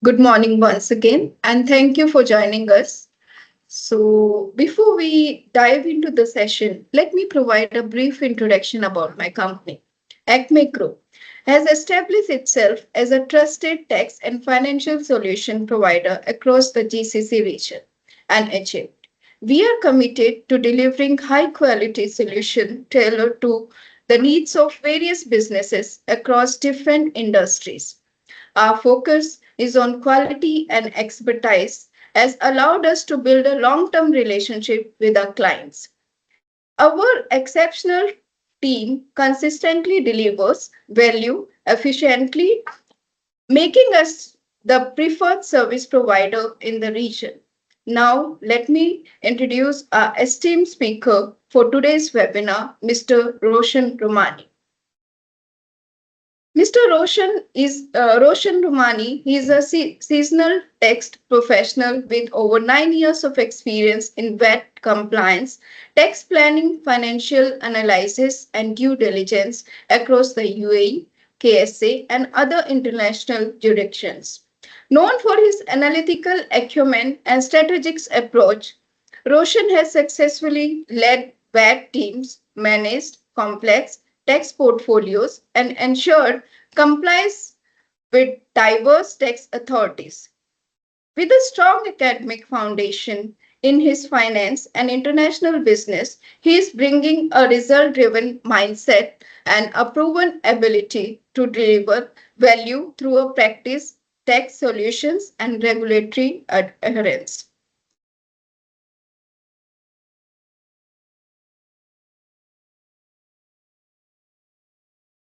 Good morning once again, and thank you for joining us. So, before we dive into the session, let me provide a brief introduction about my company. ACME Group has established itself as a trusted tax and financial solution provider across the GCC region and Egypt. We are committed to delivering high quality solutions tailored to the needs of various businesses across different industries. Our focus is on quality and expertise has allowed us to build a long-term relationship with our clients. Our exceptional team consistently delivers value efficiently, making us the preferred service provider in the region. Now, let me introduce our esteemed speaker for today's webinar, Mr. Roshan Romani. Mr. Roshan Rumani. He is a seasonal tax professional with over 9 years of experience in VAT compliance, tax planning, financial analysis, and due diligence across the UAE, KSA, and other international jurisdictions. Known for his analytical acumen and strategic approach, Roshan has successfully led VAT teams, managed complex tax portfolios, and ensured compliance with diverse tax authorities. With a strong academic foundation in his finance and international business, he is bringing a result driven mindset and a proven ability to deliver value through a practice, tax solutions, and regulatory adherence.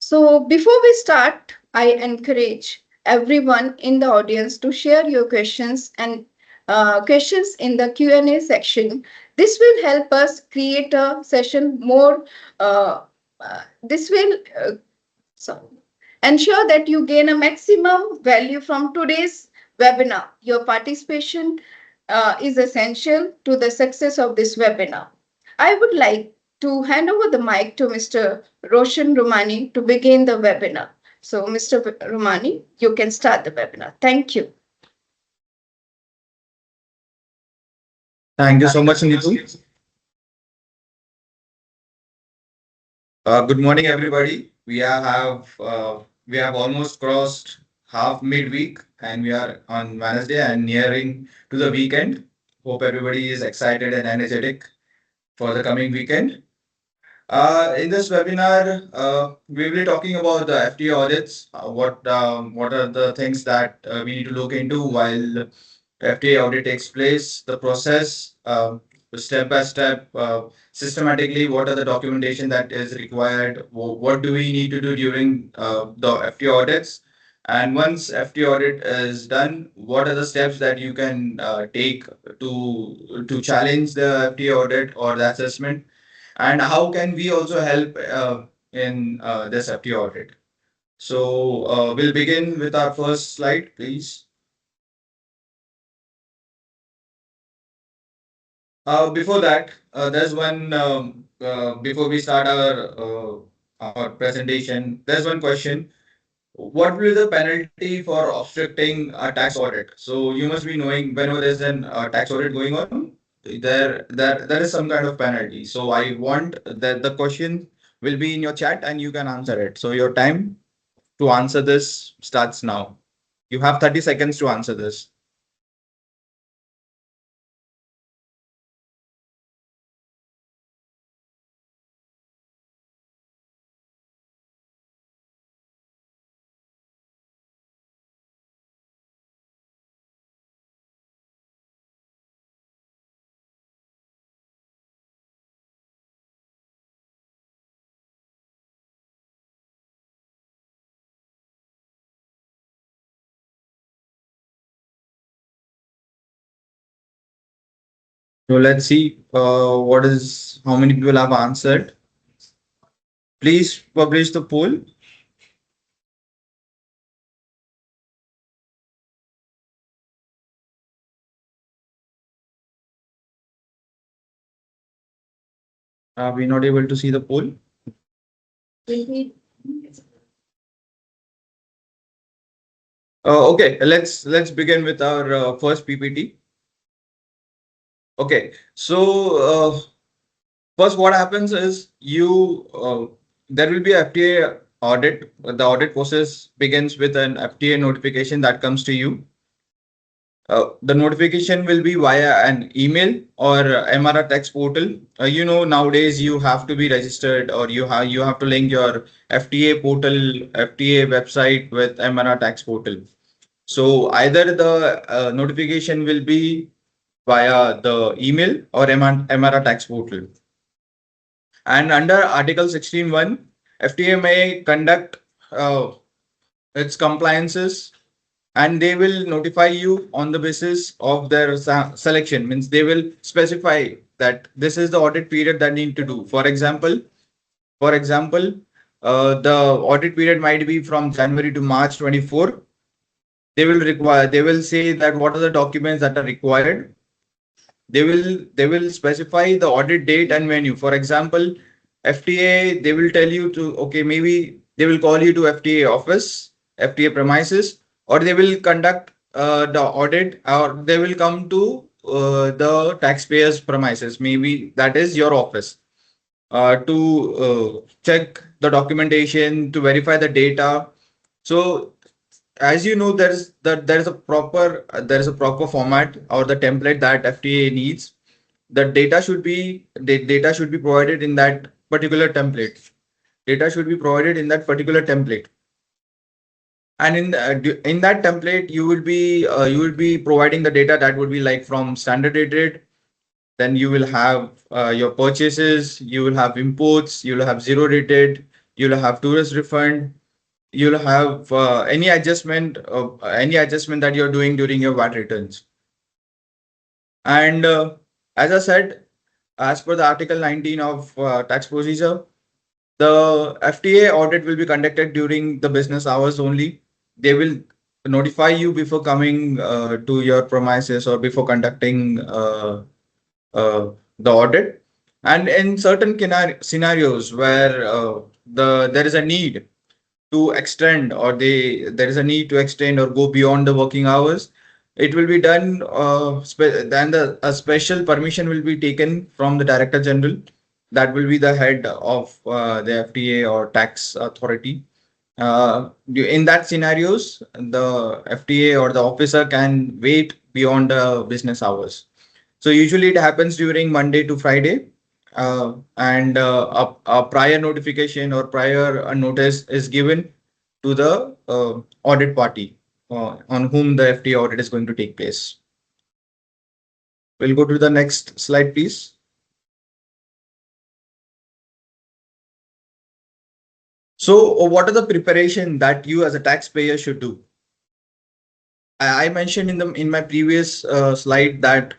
So, before we start, I encourage everyone in the audience to share your questions and questions in the Q&A section. This will help us create a session more. This will so ensure that you gain a maximum value from today's webinar. Your participation is essential to the success of this webinar. I would like to hand over the mic to Mr. Roshan Romani to begin the webinar. So, Mr. Romani, you can start the webinar. Thank you. Thank you so much, Neetu. Good morning, everybody. We have almost crossed half midweek, and we are on Wednesday and nearing to the weekend. Hope everybody is excited and energetic for the coming weekend. In this webinar, we will be talking about the FTA audits. What are the things that we need to look into while FTA audit takes place, the process, step by step, systematically, what are the documentation that is required, what do we need to do during the FTA audits, and once FTA audit is done, what are the steps that you can take to challenge the FTA audit or the assessment, and how can we also help in this FTA audit. So we'll begin with our first slide, please. Before that, there's one before we start our presentation, there's one question. What will be the penalty for obstructing a tax audit? So you must be knowing whenever there's an tax audit going on, there is some kind of penalty. So I want that the question will be in your chat and you can answer it. So your time to answer this starts now. You have 30 seconds to answer this. So let's see how many people have answered. Please publish the poll. Are we not able to see the poll? Okay, let's begin with our first PPT. Okay, so first, what happens is there will be a FTA audit. The audit process begins with an FTA notification that comes to you. The notification will be via an email or MRR text portal. Nowadays you have to be registered, or you have to link your FTA portal, FTA website with MRR tax portal. So either the notification will be via the email or MRR tax portal. And under Article 16(1), FTA may conduct uh, its compliances, and they will notify you on the basis of their selection. Means they will specify that this is the audit period that need to do. For example, the audit period might be from January to March 24. They will say that what are the documents that are required. They will specify the audit date and venue. For example, FTA, they will tell you to, okay, maybe they will call you to FTA office, FTA premises, or they will conduct the audit, or they will come to the taxpayers premises, maybe that is your office, to check the documentation, to verify the data. So as you know, there is a proper format or the template that FTA needs. The data should be provided in that particular template. Data should be provided in that particular template, and in that template you will be providing the data that would be like from standard rated. Then you will have your purchases, you will have imports, you will have zero rated, you will have tourist refund, you'll have any adjustment that you're doing during your VAT returns. And as I said, as per the Article 19 of tax procedure, the FTA audit will be conducted during the business hours only. They will notify you before coming to your premises or before conducting the audit. And in certain scenarios where there is a need to extend, or there is a need to extend or go beyond the working hours, it will be done. Then a special permission will be taken from the Director General, that will be the head of the FTA or tax authority. In that scenarios, the FTA or the officer can wait beyond the business hours. So usually it happens during Monday to Friday, and a prior notification or prior notice is given to the audit party on whom the FTA audit is going to take place. We'll go to the next slide, please. So, what are the preparation that you as a taxpayer should do? I mentioned in my previous slide that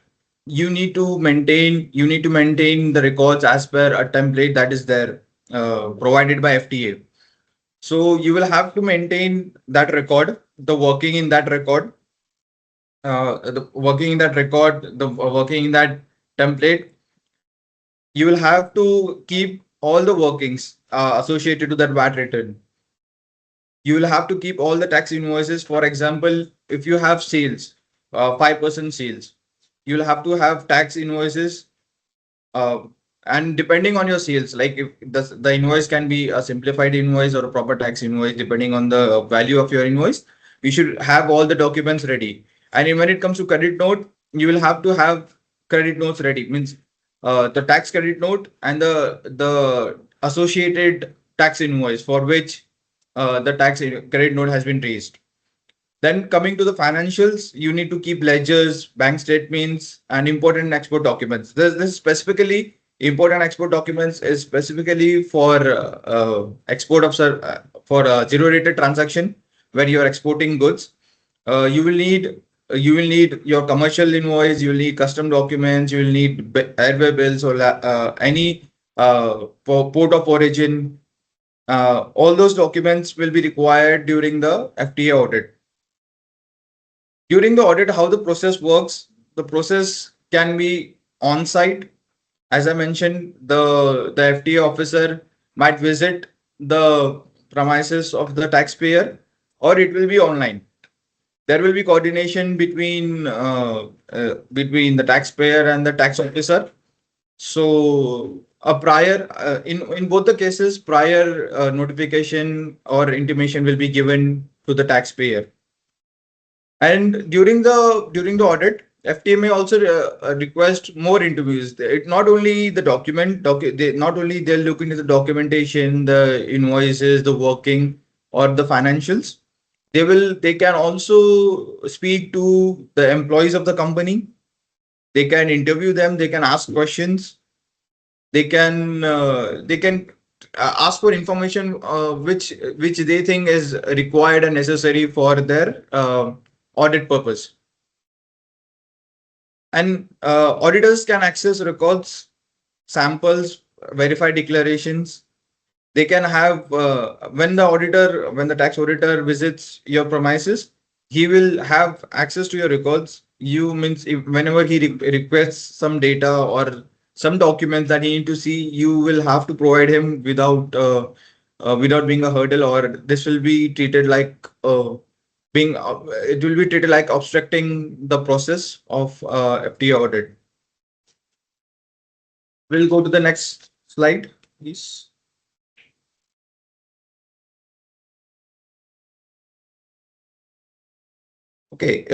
you need to maintain the records as per a template that is there, provided by FTA. So you will have to maintain that record, the working in that record, working in that template. You will have to keep all the workings associated to that VAT return. You will have to keep all the tax invoices. For example, if you have sales, 5% sales, you'll have to have tax invoices. Uh, and depending on your sales, like if the invoice can be a simplified invoice or a proper tax invoice, depending on the value of your invoice, you should have all the documents ready. And when it comes to credit note, you will have to have credit notes ready. Means the tax credit note and the associated tax invoice for which the tax credit note has been raised. Then coming to the financials, you need to keep ledgers, bank statements, and import and export documents. This specifically import and export documents is specifically for export of for zero rated transaction where you are exporting goods. You will need your commercial invoice. You will need custom documents. You will need airway bills or any port of origin. All those documents will be required during the FTA audit. During the audit, how the process works, the process can be on site. As I mentioned, the FTA officer might visit the premises of the taxpayer, or it will be online. There will be coordination between the taxpayer and the tax officer. So a prior in both the cases, prior notification or intimation will be given to the taxpayer. And during the audit, FTA may also request more interviews. It not only the they not only they'll look into the documentation, the invoices, the working, or the financials. They can also speak to the employees of the company. They can interview them. They can ask questions. They can ask for information which they think is required and necessary for their audit purpose. And auditors can access records, samples, verify declarations. They can have when the tax auditor visits your premises, he will have access to your records. You means if whenever he requests some data or some documents that he need to see, you will have to provide him without being a hurdle, or this will be treated like being it will be treated like obstructing the process of FTA audit. We'll go to the next slide, please. Okay,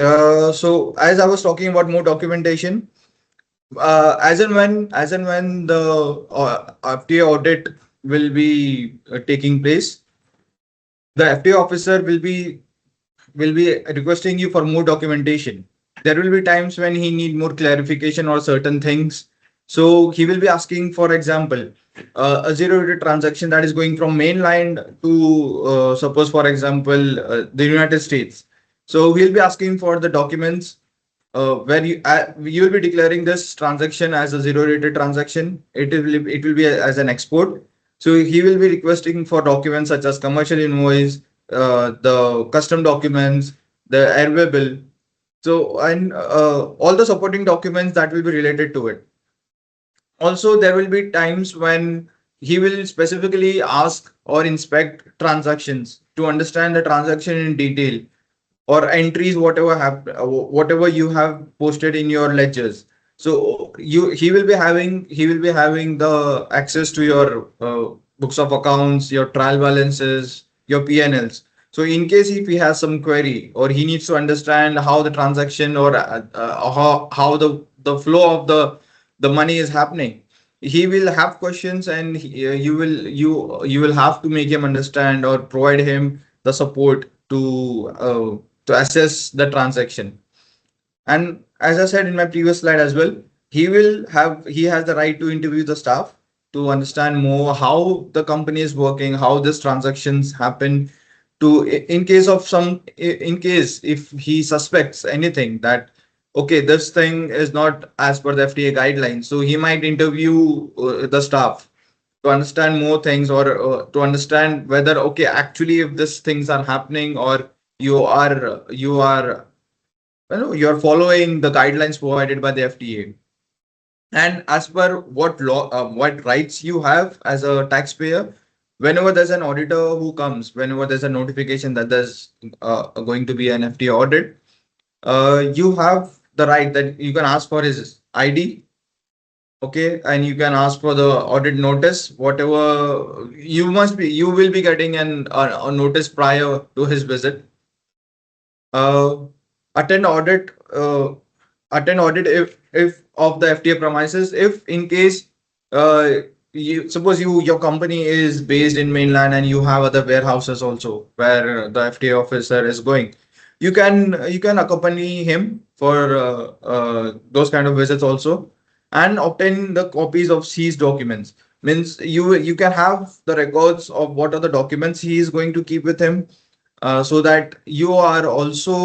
so as I was talking about more documentation, as and when the FTA audit will be taking place, the FTA officer will be requesting you for more documentation. There will be times when he need more clarification or certain things. So he will be asking, for example, a zero-rated transaction that is going from mainland to suppose, for example, the United States. So he'll be asking for the documents where you will be declaring this transaction as a zero-rated transaction. It will be as an export. So he will be requesting for documents such as commercial invoice, the custom documents, the airway bill. So and all the supporting documents that will be related to it. Also, there will be times when he will specifically ask or inspect transactions to understand the transaction in detail, or entries whatever you have posted in your ledgers. So he will be having the access to your books of accounts, your trial balances, your PNLs. So in case if he has some query, or he needs to understand how the transaction, or how the flow of the money is happening, he will have questions, and you will have to make him understand or provide him the support to assess the transaction. And as I said in my previous slide as well, he has the right to interview the staff to understand more how the company is working, how these transactions happen. In case if he suspects anything that okay, this thing is not as per the FTA guidelines, so he might interview the staff to understand more things, or to understand whether okay, actually if these things are happening, or you are following the guidelines provided by the FTA. And as per what law, what rights you have as a taxpayer, whenever there's an auditor who comes, whenever there's a notification that there's going to be an FTA audit, you have the right that you can ask for his ID. Okay, and you can ask for the audit notice. Whatever you will be getting a notice prior to his visit. uh, attend audit attend audit if of the FTA premises, if in case you suppose your company is based in mainland and you have other warehouses also where the FTA officer is going, you can accompany him for those kind of visits also, and obtain the copies of seized documents. Means you can have the records of what are the documents he is going to keep with him, so that you are also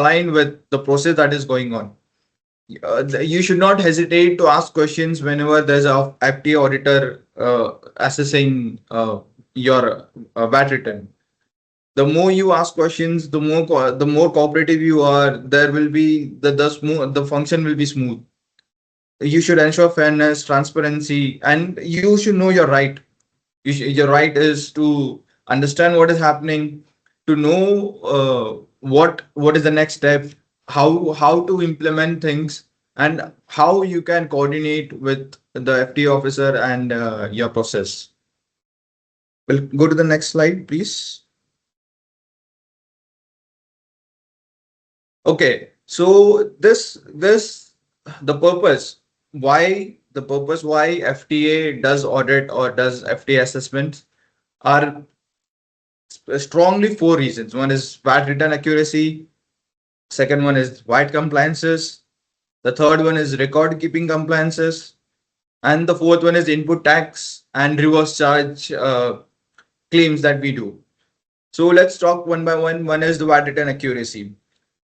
aligned with the process that is going on. You should not hesitate to ask questions whenever there's a FTA auditor assessing your VAT return. The more you ask questions, the more cooperative you are. There will be the function will be smooth. You should ensure fairness, transparency, and you should know your right. Your right is to understand what is happening, to know what is the next step, how to implement things, and how you can coordinate with the FTA officer and your process. Well, go to the next slide, please. Okay, so this the purpose why FTA does audit or does FTA assessment are strongly four reasons. One is VAT return accuracy, second one is VAT compliances, the third one is record keeping compliances, and the fourth one is input tax and reverse charge claims that we do. So let's talk one by one. One is the VAT return accuracy.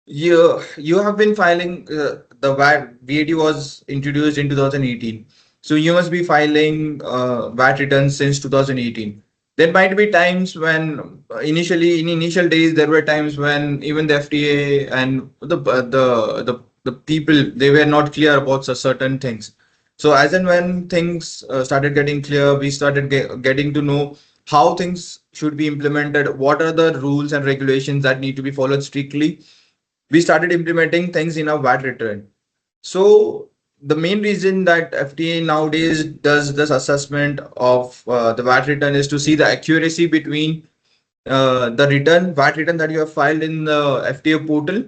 You have been filing the VAT was introduced in 2018. So you must be filing VAT returns since 2018. There might be times when initially in initial days there were times when even the FTA and the people, they were not clear about certain things. So as and when things started getting clear, we started getting to know how things should be implemented, what are the rules and regulations that need to be followed strictly. We started implementing things in our VAT return. So the main reason that FTA nowadays does this assessment of the VAT return is to see the accuracy between the VAT return that you have filed in the FTA portal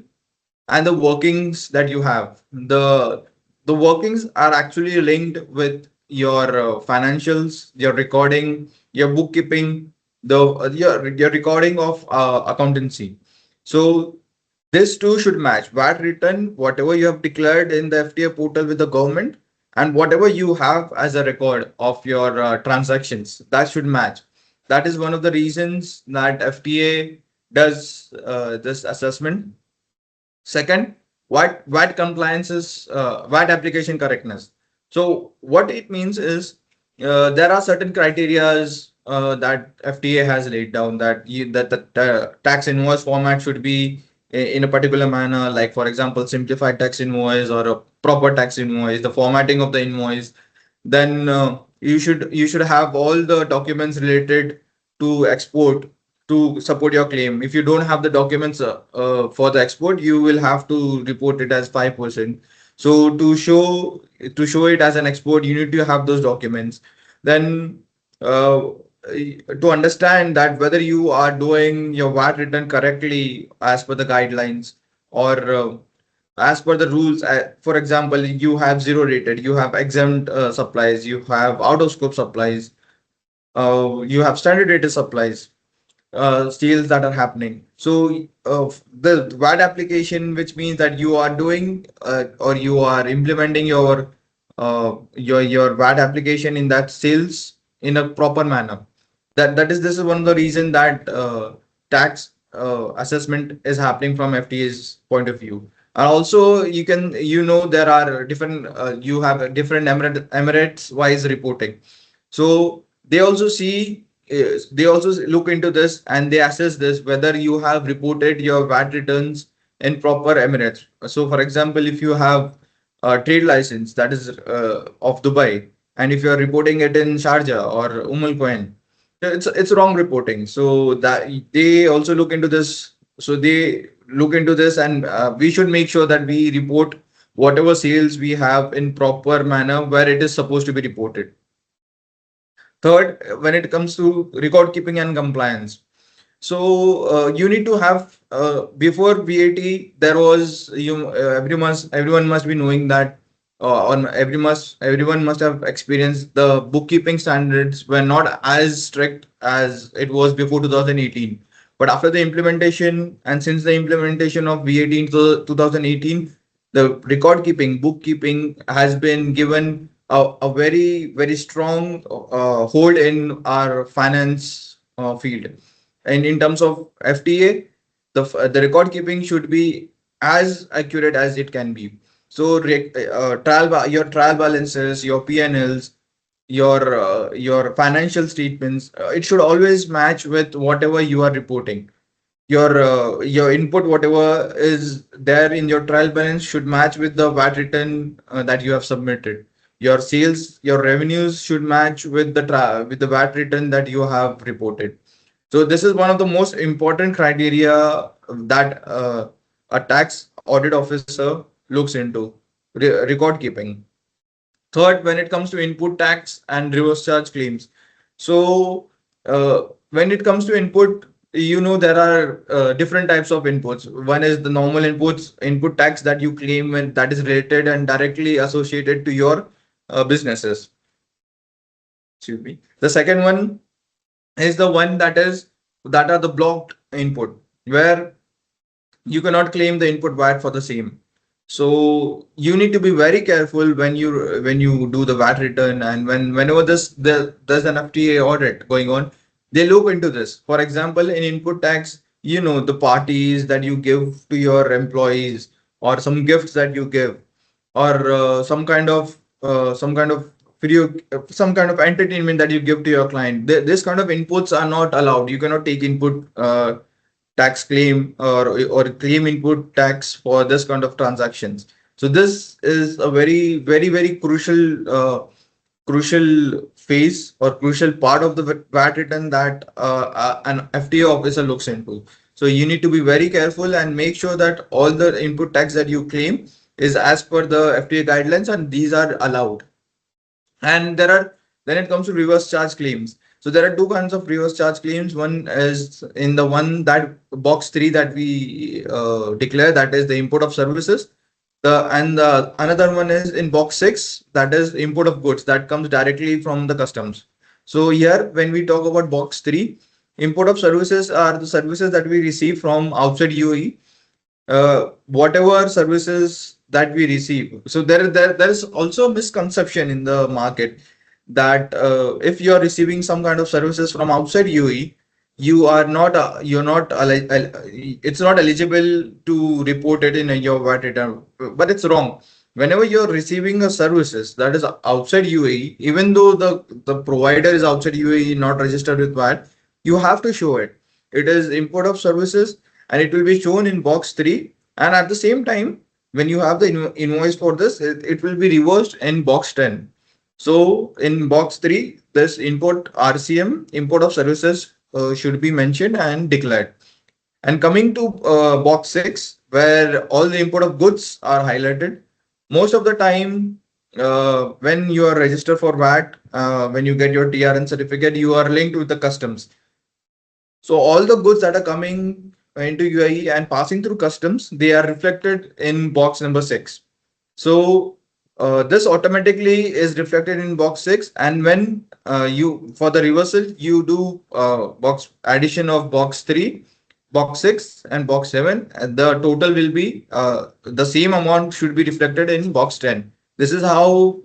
and the workings that you have. The workings are actually linked with your financials, your recording, your bookkeeping, your recording of accountancy. So this too should match VAT return, whatever you have declared in the FTA portal with the government, and whatever you have as a record of your transactions, that should match. That is one of the reasons that FTA does this assessment. Second, VAT compliance is VAT application correctness. So what it means is there are certain criterias that FTA has laid down that that the tax invoice format should be in a particular manner, like for example, simplified tax invoice or a proper tax invoice, the formatting of the invoice. Then you should have all the documents related to export to support your claim. If you don't have the documents for the export, you will have to report it as 5%. So to show it as an export, you need to have those documents. Then to understand that whether you are doing your VAT return correctly as per the guidelines or as per the rules. For example, you have zero rated, you have exempt supplies, you have out of scope supplies, you have standard rated supplies, sales that are happening. So the VAT application, which means that you are doing or you are implementing your VAT application in that sales in a proper manner. That is this is one of the reason that tax assessment is happening from FTA's point of view. And also there are different you have different Emirates wise reporting. So they also look into this and they assess this whether you have reported your VAT returns in proper Emirates. So, for example, if you have a trade license that is of Dubai, and if you are reporting it in Sharjah or Al Quwain, it's wrong reporting. So that they also look into this. So they look into this, and we should make sure that we report whatever sales we have in proper manner where it is supposed to be reported. Third, when it comes to record keeping and compliance, so you need to have before VAT there was everyone must be knowing that on everyone must have experienced the bookkeeping standards were not as strict as it was before 2018. But after the implementation and since the implementation of VAT in 2018, the record keeping bookkeeping has been given a very strong hold in our finance field. And in terms of FTA, the record keeping should be as accurate as it can be. So your trial balances, your P&Ls, your financial statements, it should always match with whatever you are reporting. Your input, whatever is there in your trial balance, should match with the VAT return that you have submitted. Your sales, your revenues should match with with the VAT return that you have reported. So this is one of the most important criteria that a tax audit officer looks into. Record keeping. Third, when it comes to input tax and reverse charge claims. So, when it comes to input, there are different types of inputs. One is the normal input tax that you claim when that is related and directly associated to your businesses. Excuse me. The second one is the one that are the blocked input, where you cannot claim the input VAT for the same. So you need to be very careful when you do the VAT return, and whenever there's an FTA audit going on, they look into this. For example, in input tax, the parties that you give to your employees, or some gifts that you give, or some kind of video, some kind of entertainment that you give to your client. This kind of inputs are not allowed. You cannot take input tax claim, or claim input tax for this kind of transactions. So this is a very, very, very crucial phase or crucial part of the VAT return that an FTA officer looks into. So you need to be very careful and make sure that all the input tax that you claim is as per the FTA guidelines, and these are allowed. And then it comes to reverse charge claims. So there are two kinds of reverse charge claims. One is in the one that box 3 that we declare, that is the import of services. The another one is in box 6, that is import of goods that comes directly from the customs. So here, when we talk about box 3, import of services are the services that we receive from outside UAE, whatever services that we receive. So there is also a misconception in the market that if you are receiving some kind of services from outside UAE, you're not it's not eligible to report it in your VAT return. But it's wrong. Whenever you're receiving a services that is outside UAE, even though the provider is outside UAE, not registered with VAT, you have to show it. It is import of services, and it will be shown in box 3. And at the same time, when you have the invoice for this, it will be reversed in box 10. So in box 3, this import RCM, import of services, should be mentioned and declared. And coming to box 6, where all the import of goods are highlighted, most of the time, when you are registered for VAT, when you get your TRN certificate, you are linked with the customs. So all the goods that are coming into UAE and passing through customs, they are reflected in box number 6. So this automatically is reflected in box 6, and when you for the reversal you do box addition of box 3, box 6, and box 7, and the total will be the same amount should be reflected in box 10. This is how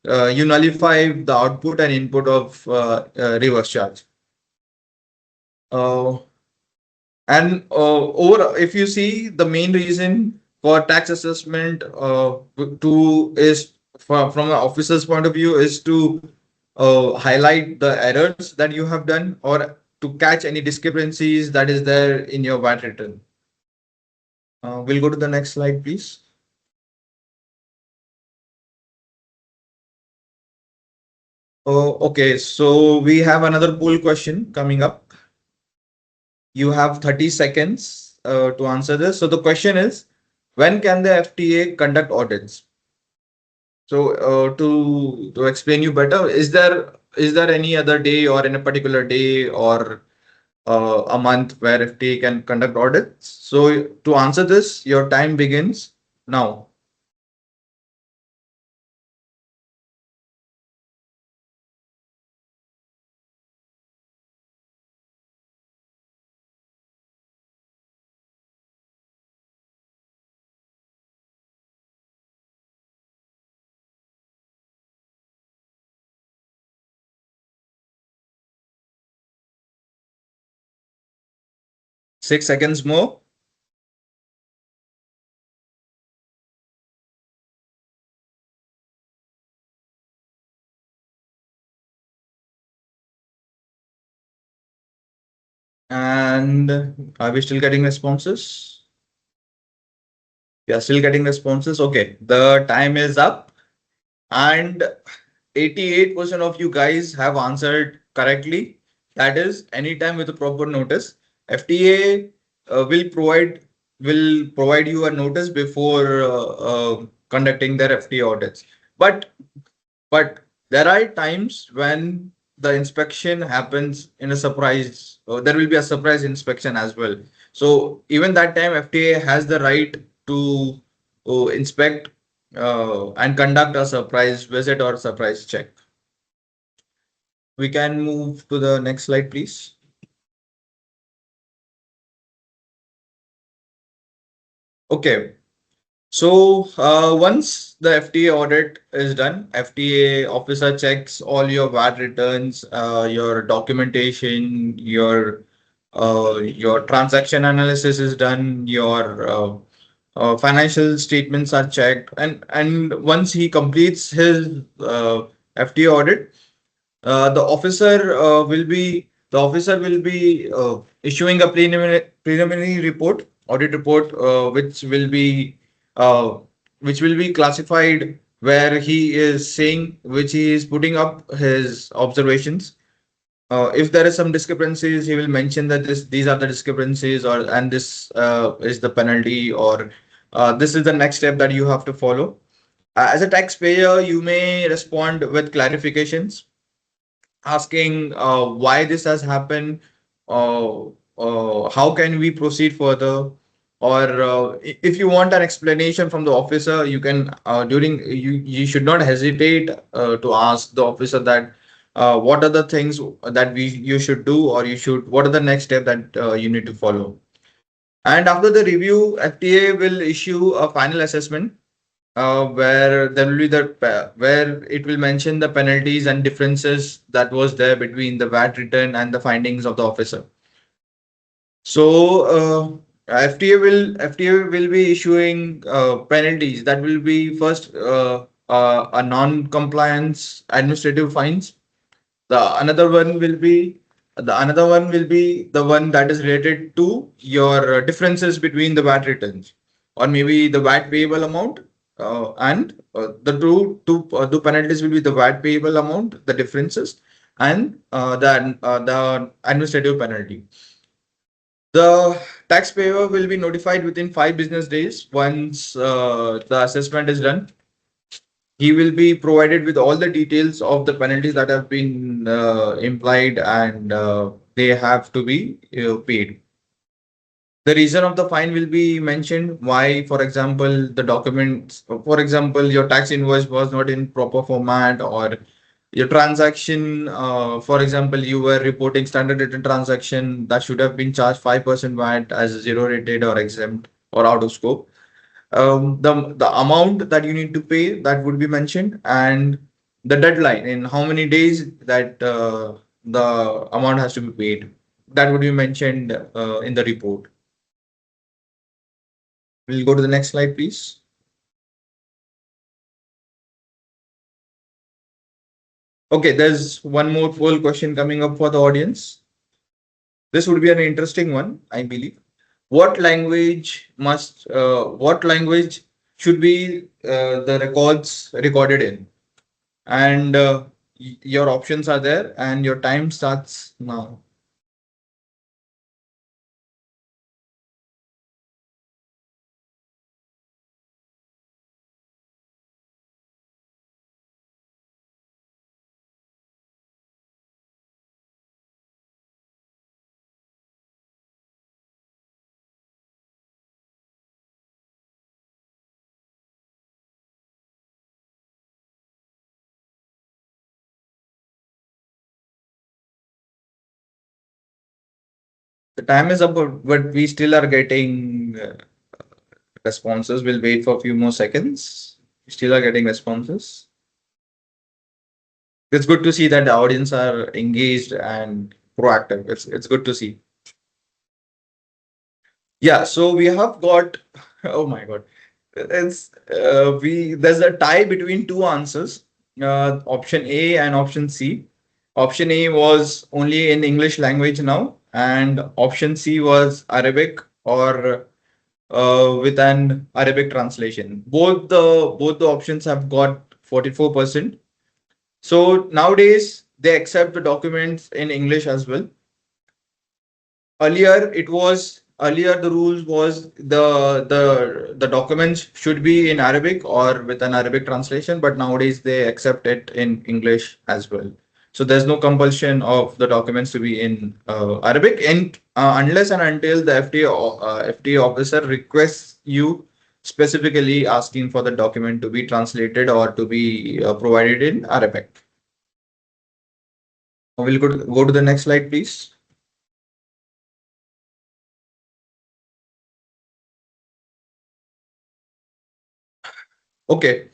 you nullify the output and input of reverse charge. Uh, and over, if you see, the main reason for tax assessment to is from an officer's point of view is to highlight the errors that you have done, or to catch any discrepancies that is there in your VAT return. We'll go to the next slide, please. Okay, so we have another poll question coming up. You have 30 seconds to answer this. So the question is, when can the FTA conduct audits? So to explain you better, is there any other day, or in a particular day, or a month where FTA can conduct audits? So to answer this, your time begins now. Six seconds more. And are we still getting responses? We are still getting responses. Okay, the time is up, and 88% of you guys have answered correctly. That is anytime with a proper notice. FTA will provide you a notice before conducting their FTA audits. But but there are times when the inspection happens in a surprise. There will be a surprise inspection as well. So even that time, FTA has the right to inspect and conduct a surprise visit or surprise check. We can move to the next slide, please. Okay. So once the FTA audit is done, FTA officer checks all your VAT returns, your documentation, your transaction analysis is done, your financial statements are checked, and once he completes his FTA audit, the officer will be issuing a preliminary report, audit report, uh, which will be classified, where he is saying, which he is putting up his observations. If there is some discrepancies, he will mention that these are the discrepancies, or and this is the penalty, or this is the next step that you have to follow. As a taxpayer, you may respond with clarifications, asking why this has happened, how can we proceed further, or if you want an explanation from the officer, you can during you should not hesitate to ask the officer that what are the things that we you should do, or you should what are the next step that you need to follow. And after the review, FTA will issue a final assessment, where there will be where it will mention the penalties and differences that was there between the VAT return and the findings of the officer. So FTA will be issuing penalties that will be first a non-compliance administrative fines. The another one will be the one that is related to your differences between the VAT returns, or maybe the VAT payable amount, and the two penalties will be the VAT payable amount, the differences, and the administrative penalty. The taxpayer will be notified within 5 business days once the assessment is done. He will be provided with all the details of the penalties that have been implied, and they have to be paid. The reason of the fine will be mentioned. Why, for example, the documents, for example, your tax invoice was not in proper format, or your transaction, for example, you were reporting standard written transaction that should have been charged 5% VAT as zero rated or exempt or out of scope. The amount that you need to pay, that would be mentioned, and the deadline in how many days that the amount has to be paid, that would be mentioned in the report. We'll go to the next slide, please. Okay, there's one more poll question coming up for the audience. This would be an interesting one, I believe. What language should be the records recorded in? And your options are there, and your time starts now. The time is up, but we still are getting responses. We'll wait for a few more seconds. We still are getting responses. It's good to see that the audience are engaged and proactive. It's good to see. Yeah, so we have got, oh my God, there's a tie between two answers, option A and option C. Option A was only in English language now, and option C was Arabic, or with an Arabic translation. Both the options have got 44%. So nowadays they accept the documents in English as well. Earlier it was earlier the rules was the documents should be in Arabic or with an Arabic translation, but nowadays they accept it in English as well. So there's no compulsion of the documents to be in Arabic, and unless and until the FTA officer requests you specifically asking for the document to be translated or to be provided in Arabic. We'll go to the next slide, please. Okay.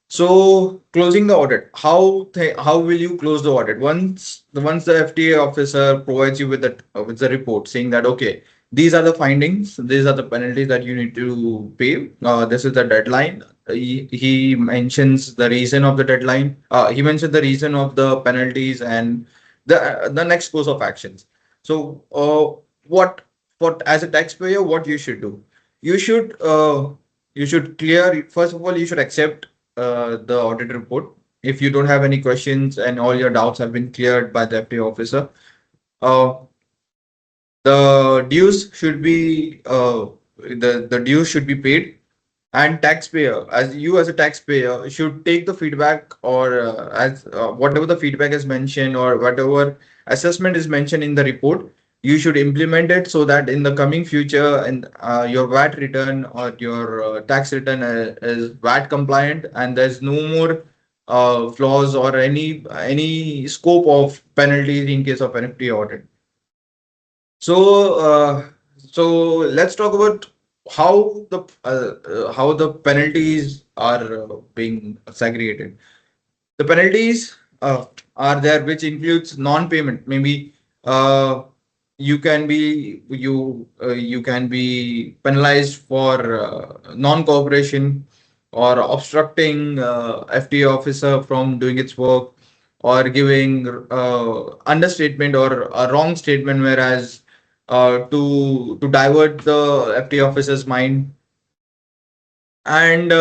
So closing the audit, how will you close the audit? Once the FTA officer provides you with the report saying that okay, these are the findings, these are the penalties that you need to pay. This is the deadline. He mentions the reason of the deadline. He mentioned the reason of the penalties and the next course of actions. So what as a taxpayer, what you should do? You should clear, first of all, you should accept the audit report. If you don't have any questions and all your doubts have been cleared by the FTA officer, uh, the dues should be the dues should be paid, and taxpayer, as you as a taxpayer should take the feedback, or as whatever the feedback is mentioned or whatever assessment is mentioned in the report, you should implement it so that in the coming future and your VAT return or your tax return is VAT compliant, and there's no more flaws or any scope of penalties in case of an FTA audit. So, so let's talk about how the penalties are being segregated. The penalties are there, which includes non-payment. Maybe uh, you can be penalized for non-cooperation or obstructing FTA officer from doing its work, or giving understatement or a wrong statement, whereas to divert the FTA officer's mind. And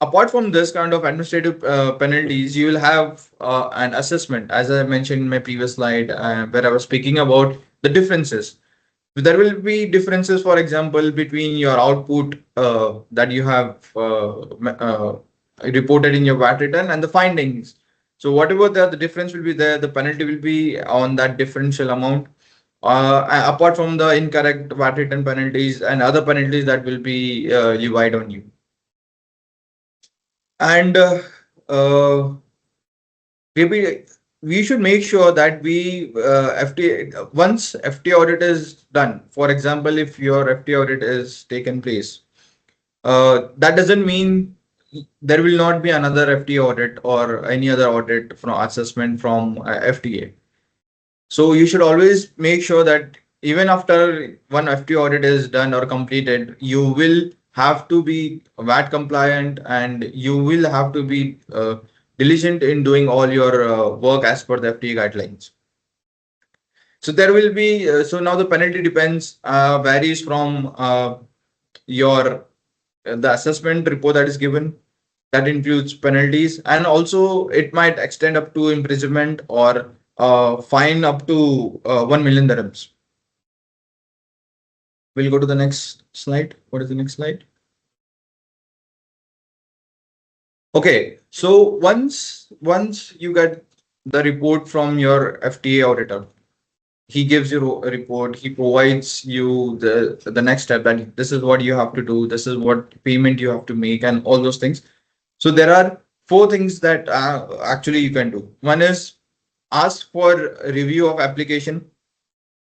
apart from this kind of administrative penalties, you will have an assessment, as I mentioned in my previous slide, where I was speaking about the differences. There will be differences, for example, between your output that you have reported in your VAT return and the findings. So whatever the difference will be there, the penalty will be on that differential amount. Apart from the incorrect VAT return penalties and other penalties that will be levied on you. And maybe we should make sure that we FTA, once FTA audit is done. For example, if your FTA audit is taken place, that doesn't mean there will not be another FTA audit or any other audit from assessment from FTA. So you should always make sure that even after one FTA audit is done or completed, you will have to be VAT compliant, and you will have to be diligent in doing all your work as per the FTA guidelines. So there will be, so now the penalty depends, varies from your the assessment report that is given, that includes penalties, and also it might extend up to imprisonment or fine up to 1 million dirhams. We'll go to the next slide. What is the next slide? Okay, so once you get the report from your FTA auditor, he gives you a report, he provides you the next step, that this is what you have to do, this is what payment you have to make, and all those things. So there are four things that actually you can do. One is ask for review of application.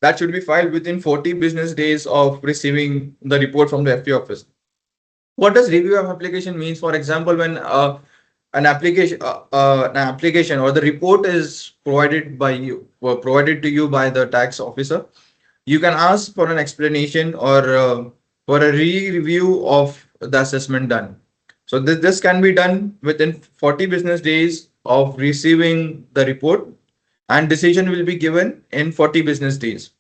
That should be filed within 40 business days of receiving the report from the FTA office. What does review of application means? For example, when an application or the report is provided by you, or provided to you by the tax officer, you can ask for an explanation or for a re-review of the assessment done. So this can be done within 40 business days of receiving the report, and decision will be given in 40 business days.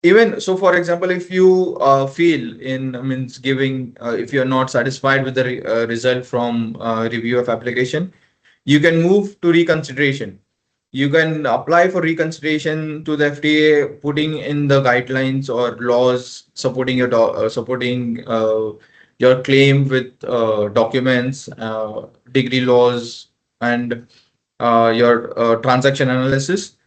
Even so, for example, if you feel in means giving, if you're not satisfied with the result from review of application, you can move to reconsideration. you can apply for reconsideration to the FTA, putting in the guidelines or laws supporting your claim with documents, degree laws, and your transaction analysis.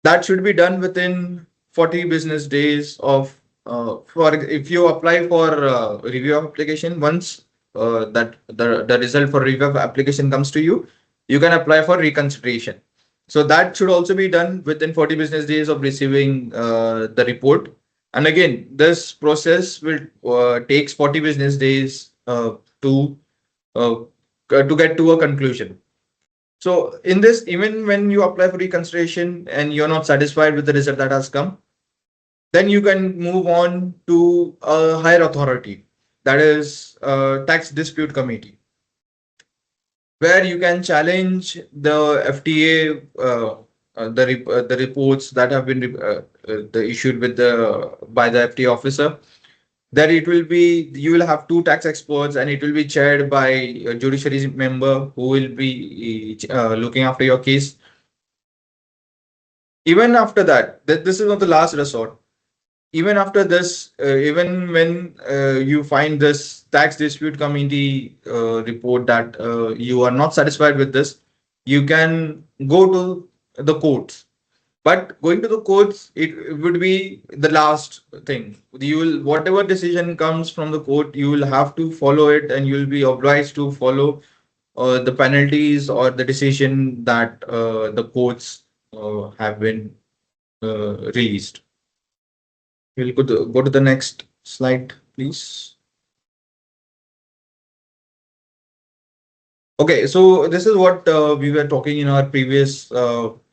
That should be done within 40 business days of for if you apply for review of application. Once that the result for review of application comes to you, you can apply for reconsideration. So that should also be done within 40 business days of receiving the report. And again, this process will takes 40 business days uh, to get to a conclusion. So in this, even when you apply for reconsideration and you're not satisfied with the result that has come, then you can move on to a higher authority, that is tax dispute committee, where you can challenge the FTA, the reports that have been issued with the by the FTA officer. That it will be, you will have two tax experts, and it will be chaired by a judiciary member who will be looking after your case. Even after that, this is not the last resort. Even after this, even when you find this tax dispute committee report that you are not satisfied with this, you can go to the courts. But going to the courts, it would be the last thing. You will, whatever decision comes from the court, you will have to follow it, and you will be obliged to follow the penalties or the decision that the courts have been released. We'll go to the next slide, please. Okay, so this is what we were talking in our previous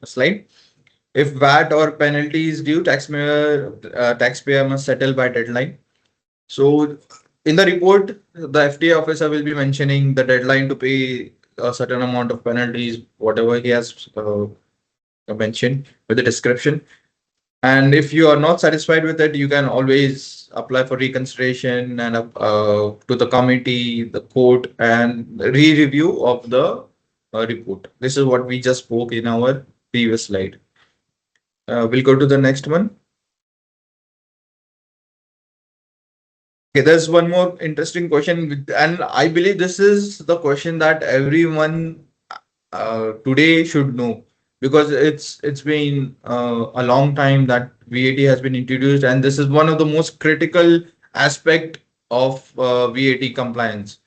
slide. If VAT or penalty is due, taxpayer must settle by deadline. So in the report, the FTA officer will be mentioning the deadline to pay a certain amount of penalties, whatever he has mentioned with the description. And if you are not satisfied with it, you can always apply for reconsideration and to the committee, the court, and re-review of the report. This is what we just spoke in our previous slide. We'll go to the next one. Okay, there's one more interesting question, and I believe this is the question that everyone today should know, because it's been a long time that VAT has been introduced, and this is one of the most critical aspect of VAT compliance.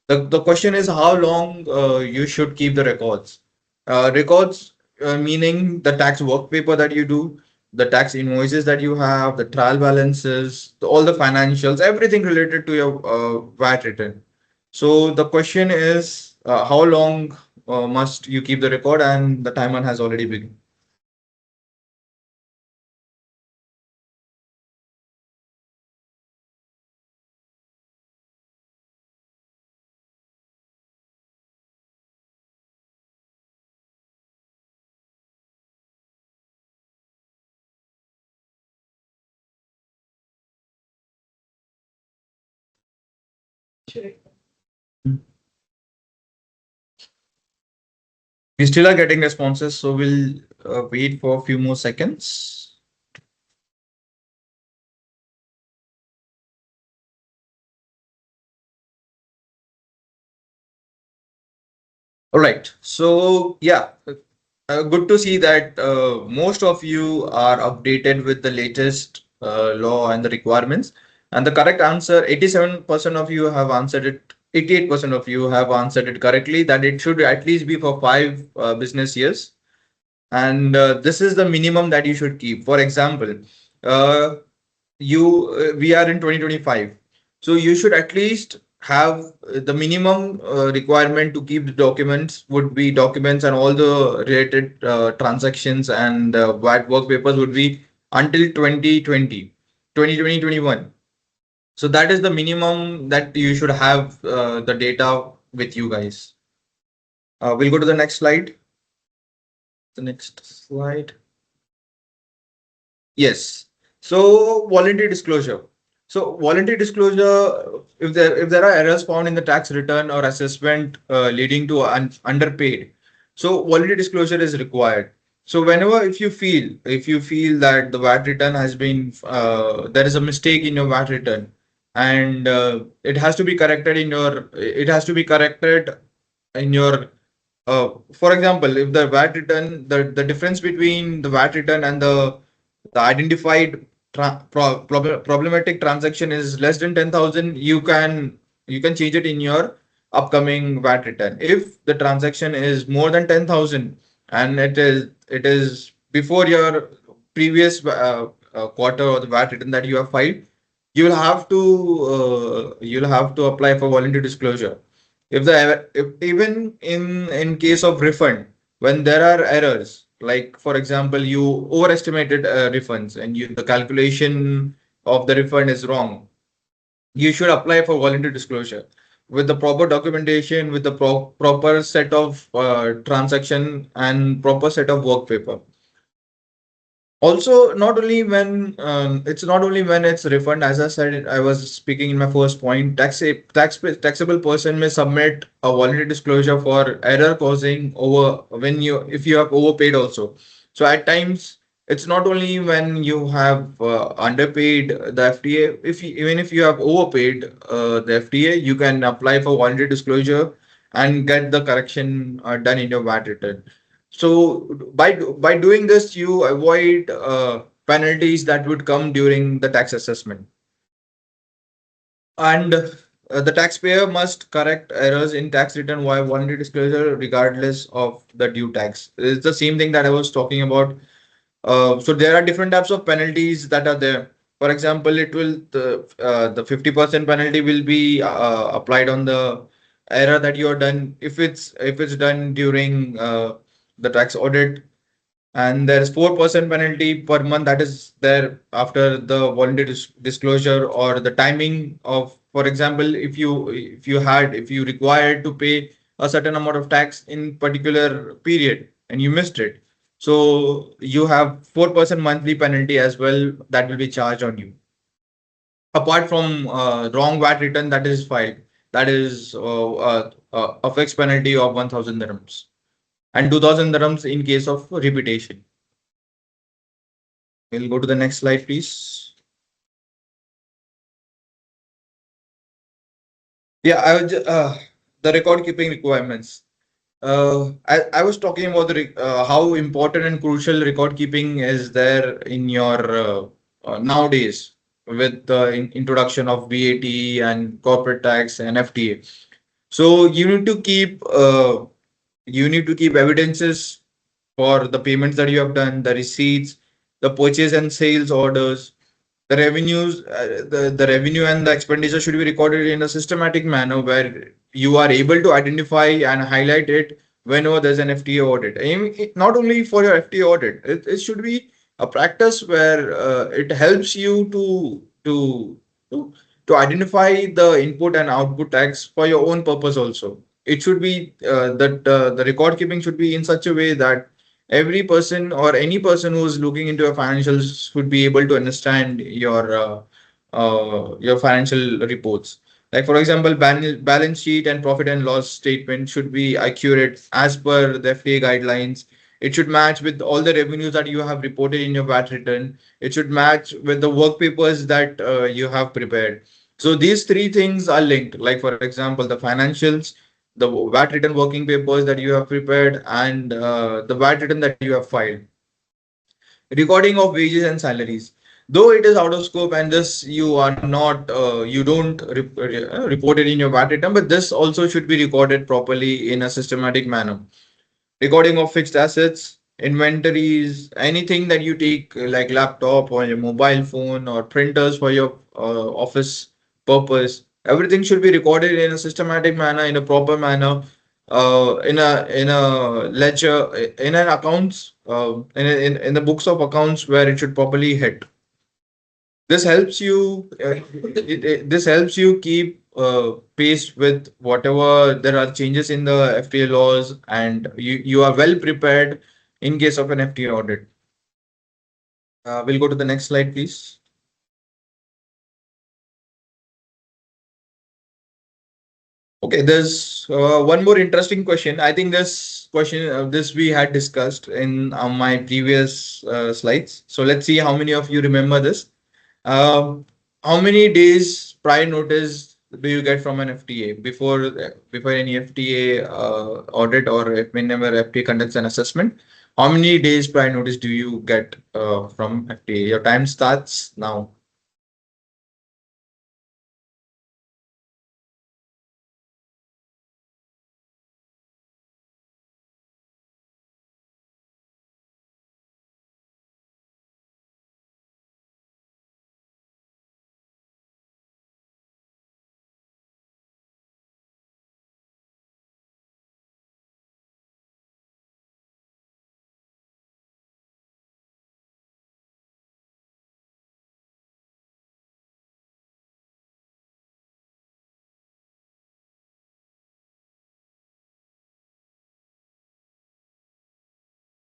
The question is how long you should keep the records. Records meaning the tax work paper that you do, the tax invoices that you have, the trial balances, all the financials, everything related to your VAT return. So the question is how long must you keep the record, and the timer has already begun. We still are getting responses, so we'll wait for a few more seconds. All right. So yeah, good to see that most of you are updated with the latest law and the requirements. And the correct answer, 87% of you have answered it. 88% of you have answered it correctly. That it should at least be for 5 business years, and this is the minimum that you should keep. For example, uh, we are in 2025, so you should at least have the minimum requirement to keep the documents would be documents, and all the related transactions and work papers would be until 2020, 2021. So that is the minimum that you should have the data with you guys. We'll go to the next slide. The next slide. Yes. So voluntary disclosure. So voluntary disclosure, if there are errors found in the tax return or assessment leading to underpaid, So voluntary disclosure is required. So whenever if you feel that the VAT return has been there is a mistake in your VAT return, and it has to be corrected in your it has to be corrected in your for example, if the VAT return, the difference between the VAT return and the identified problematic transaction is less than 10,000, you can change it in your upcoming VAT return. If the transaction is more than 10,000 and it is before your previous quarter or the VAT return that you have filed, you'll have to apply for voluntary disclosure. If even in case of refund, when there are errors, like for example you overestimated refunds and the calculation of the refund is wrong, you should apply for voluntary disclosure with the proper documentation, with the proper set of transaction and proper set of work paper. Also, not only when it's not only when it's refund. As I said, I was speaking in my first point. Taxable person may submit a voluntary disclosure for error causing over when you if you have overpaid also. So at times it's not only when you have underpaid the FTA. Even if you have overpaid the FTA, you can apply for voluntary disclosure and get the correction done in your VAT return. So by doing this, you avoid penalties that would come during the tax assessment. And the taxpayer must correct errors in tax return via voluntary disclosure regardless of the due tax. It's the same thing that I was talking about. So there are different types of penalties that are there. For example, the 50% penalty will be applied on the error that you are done if it's done during the tax audit, and there's 4% penalty per month that is there after the voluntary disclosure or the timing of, for example, if you required to pay a certain amount of tax in particular period and you missed it, so you have 4% monthly penalty as well that will be charged on you, apart from wrong VAT return that is filed, that is a fixed penalty of 1000 dirhams and 2000 dirhams in case of repetition. We'll go to the next slide, please. Yeah, the record keeping requirements. I was talking about how important and crucial record keeping is there in your nowadays with the introduction of VAT and corporate tax and FTA. So you need to keep evidences for the payments that you have done, the receipts, the purchase and sales orders, the revenue and the expenditure should be recorded in a systematic manner where you are able to identify and highlight it whenever there's an FTA audit. I mean, not only for your FTA audit, it should be a practice where it helps you to to identify the input and output tax for your own purpose also. It should be that the record keeping should be in such a way that every person or any person who is looking into your financials should be able to understand your financial reports. Like for example, balance sheet and profit and loss statement should be accurate as per the FTA guidelines. It should match with all the revenues that you have reported in your VAT return. It should match with the work papers that you have prepared. So these three things are linked. Like for example, the financials, the VAT return working papers that you have prepared, and the VAT return that you have filed. Recording of wages and salaries. Though it is out of scope and this you are not, you don't report it in your VAT return, but this also should be recorded properly in a systematic manner. Recording of fixed assets, inventories, anything that you take like laptop or your mobile phone or printers for your office purpose. Everything should be recorded in a systematic manner, in a proper manner, in a ledger, in an accounts, in the books of accounts where it should properly hit. This helps you. This helps you keep pace with whatever there are changes in the FTA laws, and you are well prepared in case of an FTA audit. We'll go to the next slide, please. Okay, there's one more interesting question. I think this question, this we had discussed in my previous slides. So let's see how many of you remember this. Um, how many days prior notice do you get from an FTA before any FTA audit, or if whenever FTA conducts an assessment? How many days prior notice do you get from FTA? Your time starts now.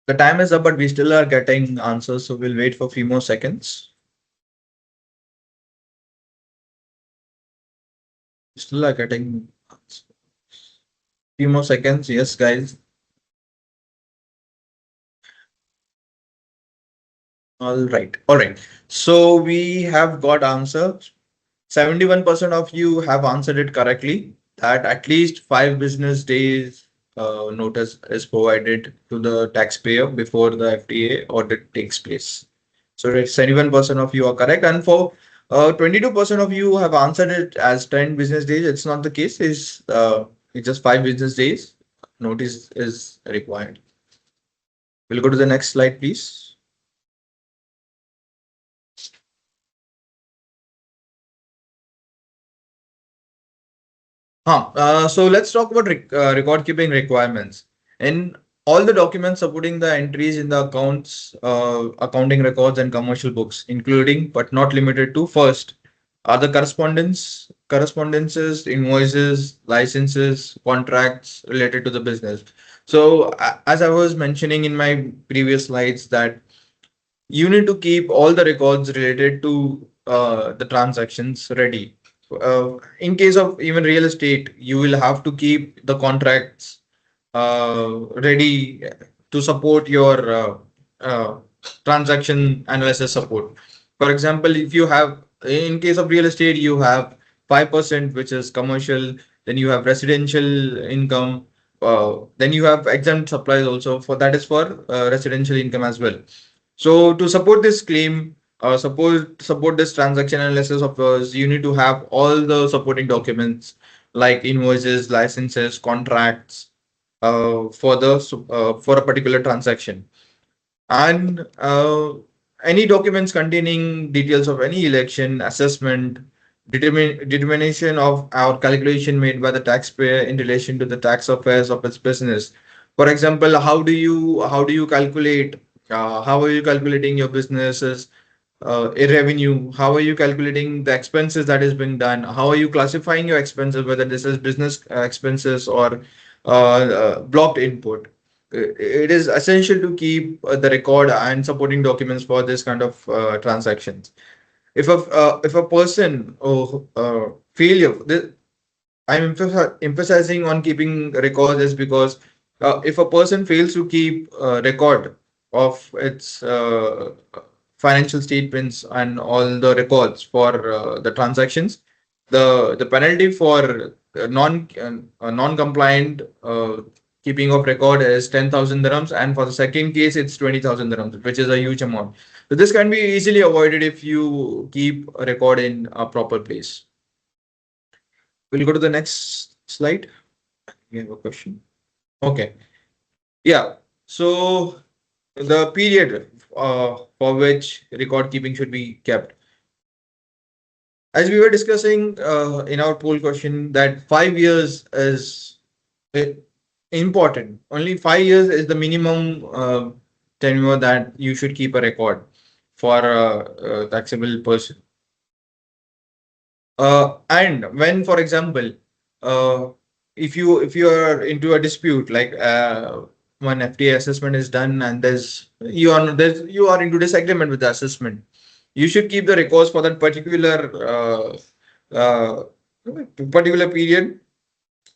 The time is up, but we still are getting answers, so we'll wait for a few more seconds. Still are getting few more seconds. Yes, guys. All right. All right. So we have got answers. 71% of you have answered it correctly, that at least 5 business days notice is provided to the taxpayer before the FTA audit takes place. So it's 71% of you are correct. And for 22% of you have answered it as 10 business days. It's not the case. It's just 5 business days. Notice is required. We'll go to the next slide, please. So let's talk about record keeping requirements. In all the documents supporting the entries in the accounts, accounting records and commercial books, including but not limited to, first are the correspondences, invoices, licenses, contracts related to the business. So as I was mentioning in my previous slides, that you need to keep all the records related to the transactions ready. In case of even real estate, you will have to keep the contracts ready to support your transaction analysis support. For example, if you have, in case of real estate, you have 5%, which is commercial, then you have residential income, then you have exempt supplies also, for that is for residential income as well. So to support this claim, support this transaction analysis of yours, you need to have all the supporting documents like invoices, licenses, contracts for a particular transaction, and any documents containing details of any election, assessment, determination of our calculation made by the taxpayer in relation to the tax affairs of its business. For example, how do you calculate, how are you calculating your business's revenue? How are you calculating the expenses that is being done? How are you classifying your expenses, whether this is business expenses or blocked input? It is essential to keep the record and supporting documents for this kind of transactions. If a person failure, I'm emphasizing on keeping records is because if a person fails to keep record of its financial statements and all the records for the transactions, the penalty for non-compliant keeping of record is 10,000 dirhams, and for the second case it's 20,000 dirhams, which is a huge amount. So this can be easily avoided if you keep a record in a proper place. We'll go to the next slide. We have a question. Okay. Yeah. So the period for which record keeping should be kept. As we were discussing in our poll question, that 5 years is uh, important. Only 5 years is the minimum tenure that you should keep a record for a taxable person. And when, for example, uh, if you are into a dispute, like one FTA assessment is done and you are into disagreement with the assessment, you should keep the records for that uh, particular period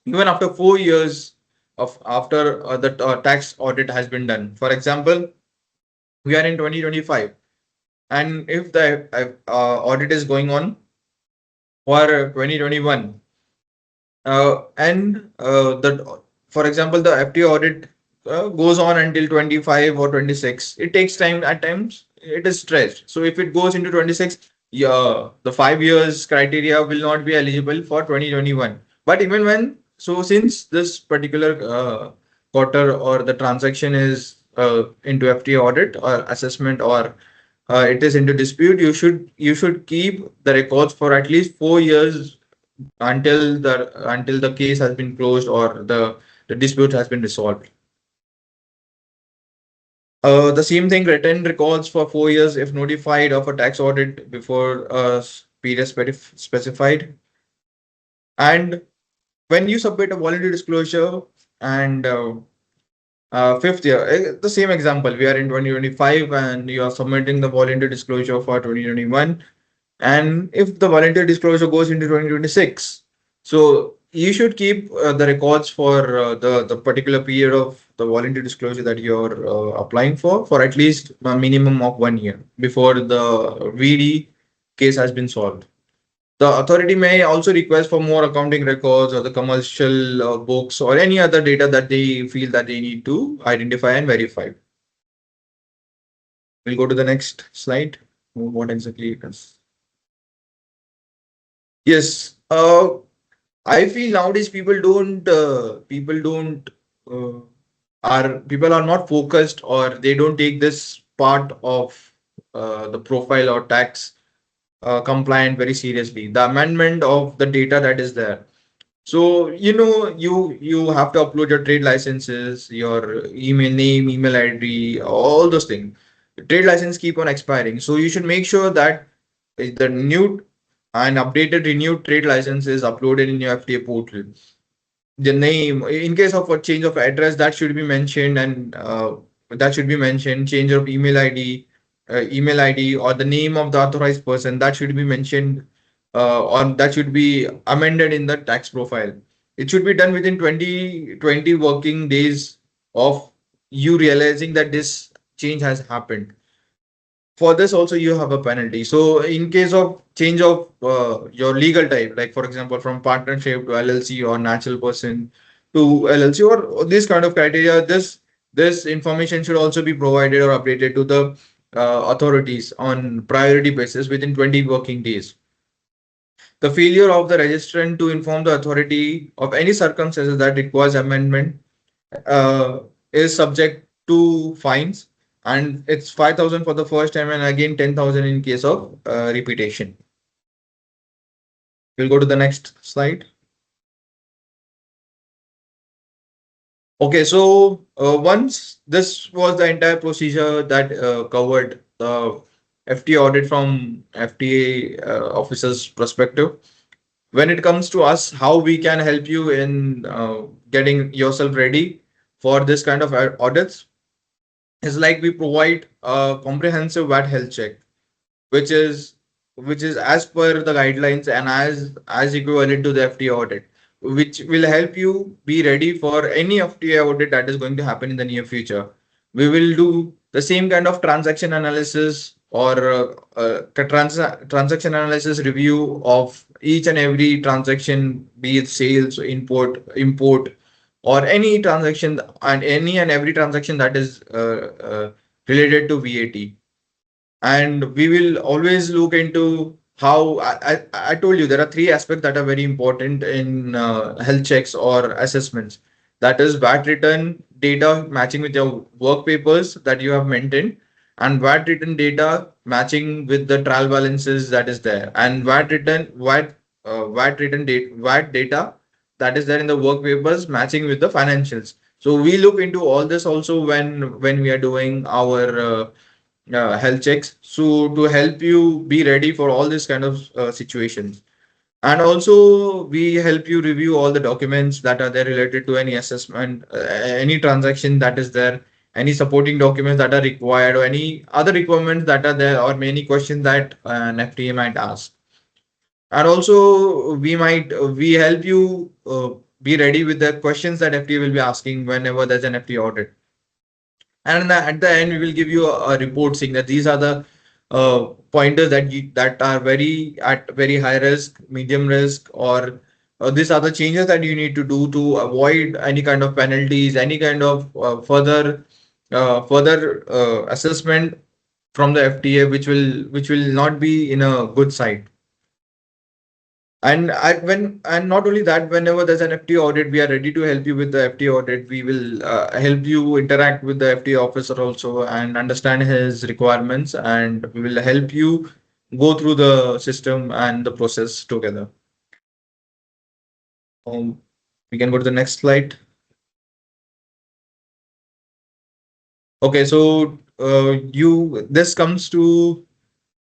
even after 4 years of after the tax audit has been done. For example, we are in 2025, and if the audit is going on for 2021, and the for example the FTA audit goes on until 25 or 26, it takes time. At times it is stretched, so if it goes into 26, yeah, the 5 years criteria will not be eligible for 2021. But even when, so since this particular quarter or the transaction is into FTA audit or assessment, or it is into dispute, you should keep the records for at least 4 years until the case has been closed or the dispute has been resolved. The same thing, written records for 4 years if notified of a tax audit before period specified. And when you submit a voluntary disclosure, and fifth year, the same example, we are in 2025 and you are submitting the voluntary disclosure for 2021. And if the voluntary disclosure goes into 2026, so you should keep the records for the particular period of the voluntary disclosure that you're applying for at least a minimum of 1 year before the VD case has been solved. The authority may also request for more accounting records or the commercial books or any other data that they feel that they need to identify and verify. We'll go to the next slide. What exactly it is? Yes. I feel nowadays uh, people are not focused, or they don't take this part of the profile or tax compliant very seriously. The amendment of the data that is there. So you have to upload your trade licenses, your email name, email ID, all those things. Trade license keep on expiring, so you should make sure that the new and updated renewed trade license is uploaded in your FTA portal. The name, in case of a change of address, that should be mentioned, and that should be mentioned. Change of email ID, or the name of the authorized person, that should be mentioned, or that should be amended in the tax profile. It should be done within 20 working days of you realizing that this change has happened. For this also you have a penalty. So in case of change of your legal type, like for example from partnership to LLC or natural person to LLC, or this kind of criteria, this information should also be provided or updated to the authorities on priority basis within 20 working days. The failure of the registrant to inform the authority of any circumstances that requires amendment uh, is subject to fines, and it's 5,000 for the first time and again 10,000 in case of repetition. We'll go to the next slide. Okay, so once this was the entire procedure that covered the FTA audit from FTA officers perspective. When it comes to us, how we can help you in getting yourself ready for this kind of audits is like we provide a comprehensive VAT health check, which is as per the guidelines and as equivalent to the FTA audit, which will help you be ready for any FTA audit that is going to happen in the near future. We will do the same kind of transaction analysis, or transaction analysis review of each and every transaction, be it sales, import, or any transaction, and any and every transaction that is related to VAT. And we will always look into how I told you there are three aspects that are very important in health checks or assessments. That is VAT return data matching with your work papers that you have maintained, and VAT return data matching with the trial balances that is there, and VAT data that is there in the work papers matching with the financials. So we look into all this also when we are doing our health checks, so to help you be ready for all these kind of situations. And also we help you review all the documents that are there related to any assessment, any transaction that is there, any supporting documents that are required, or any other requirements that are there, or many questions that an FTA might ask. And also we help you be ready with the questions that FTA will be asking whenever there's an FTA audit. And at the end, we will give you a report saying that these are the pointers that are very high risk, medium risk, or these are the changes that you need to do to avoid any kind of penalties, any kind of further assessment from the FTA, which will not be in a good side. And not only that, whenever there's an FTA audit, we are ready to help you with the FTA audit. We will help you interact with the FTA officer also and understand his requirements, and we will help you go through the system and the process together. Um, we can go to the next slide. Okay, so you this comes to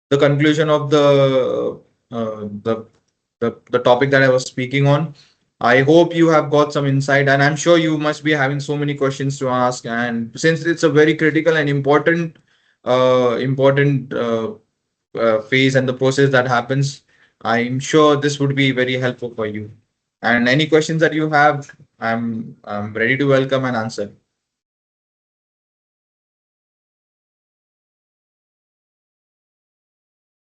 the conclusion of uh, the the topic that I was speaking on. I hope you have got some insight, and I'm sure you must be having so many questions to ask. And since it's a very critical and important phase and the process that happens, I'm sure this would be very helpful for you. And any questions that you have, I'm ready to welcome and answer.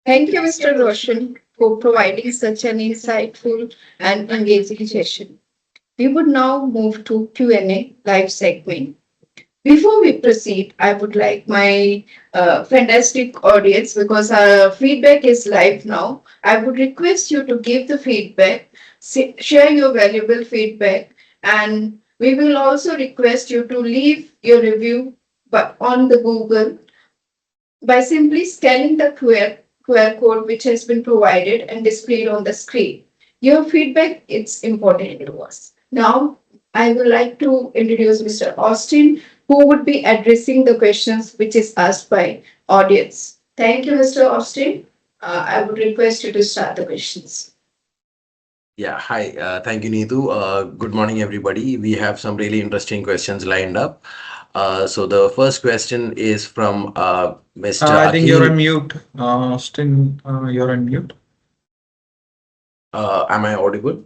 Thank you, Mr. Roshan, for providing such an insightful and engaging session. We would now move to Q&A live segment. Before we proceed, I would like my fantastic audience, because our feedback is live now, I would request you to give the feedback, share your valuable feedback, and we will also request you to leave your review but on the Google by simply scanning the QR code which has been provided and displayed on the screen. Your feedback is important to us. Now, I would like to introduce Mr. Austin, who would be addressing the questions which is asked by audience. Thank you, Mr. Austin. I would request you to start the questions. Yeah, hi. Thank you, Neetu. Good morning, everybody. We have some really interesting questions lined up. So the first question is from Mr. I think you're on Akhil. mute, Austin. You're on mute. Am I audible?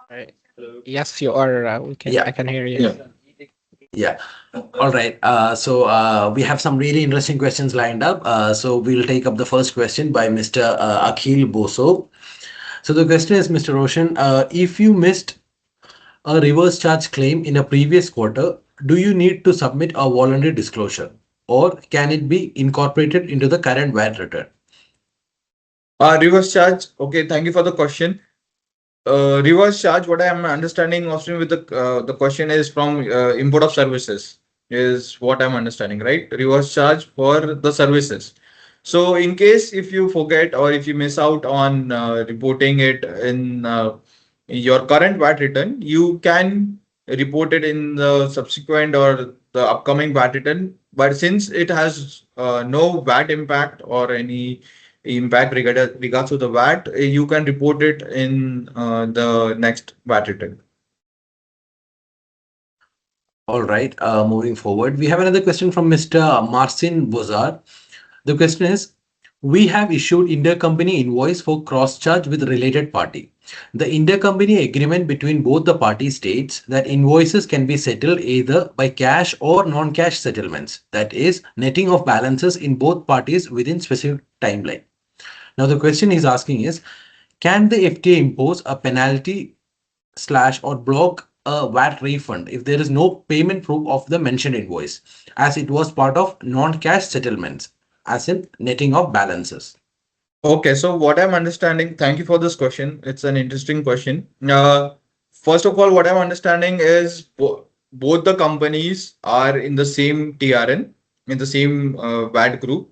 Right. Yes, you are. We can. I Yeah, can hear you. Yeah. yeah. All right. So we have some really interesting questions lined up. So we'll take up the first question by Mr. Akhil Boso. So the question is, Mr. Roshan, if you missed a reverse charge claim in a previous quarter, do you need to submit a voluntary disclosure, or can it be incorporated into the current VAT return? Reverse charge. Okay, thank you for the question. Reverse charge, what I am understanding, Austin, with the question is from import of services, is what I'm understanding, right? Reverse charge for the services. So in case if you forget or if you miss out on reporting it in your current VAT return, you can report it in the subsequent or the upcoming VAT return. But since it has no VAT impact or any impact regards to the VAT, you can report it in the next VAT return. All right. Moving forward, we have another question from Mr. Marcin Bozar. The question is, we have issued intercompany invoice for cross charge with related party. The intercompany agreement between both the parties states that invoices can be settled either by cash or non-cash settlements, that is, netting of balances in both parties within specific timeline. Now the question he's asking is, can the FTA impose a penalty slash or block a VAT refund if there is no payment proof of the mentioned invoice, as it was part of non-cash settlements, as in netting of balances? Okay, so what I'm understanding, thank you for this question. It's an interesting question. First of all, what I'm understanding is both the companies are in the same TRN, in the same VAT group.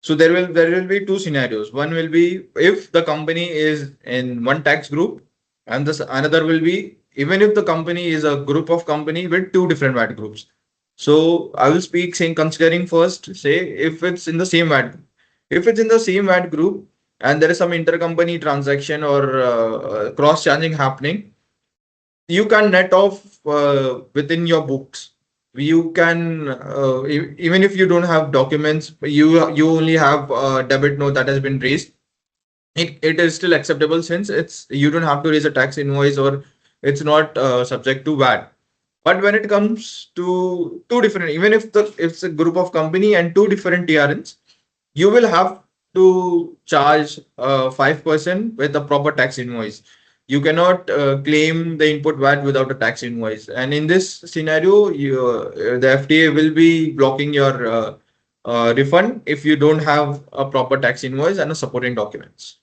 So there will be two scenarios. One will be if the company is in one tax group, and this another will be even if the company is a group of company with two different VAT groups. So I will speak saying considering first, say if it's in the same VAT group. If it's in the same VAT group and there is some intercompany transaction or cross charging happening, you can net off within your books. you can even if you don't have documents, you only have a debit note that has been raised, it is still acceptable since it's you don't have to raise a tax invoice or it's not subject to VAT. But when it comes to two different, even if it's a group of company and two different TRNs, you will have to charge 5% with a proper tax invoice. You cannot claim the input VAT without a tax invoice. And in this scenario, the FTA will be blocking your refund if you don't have a proper tax invoice and a supporting documents.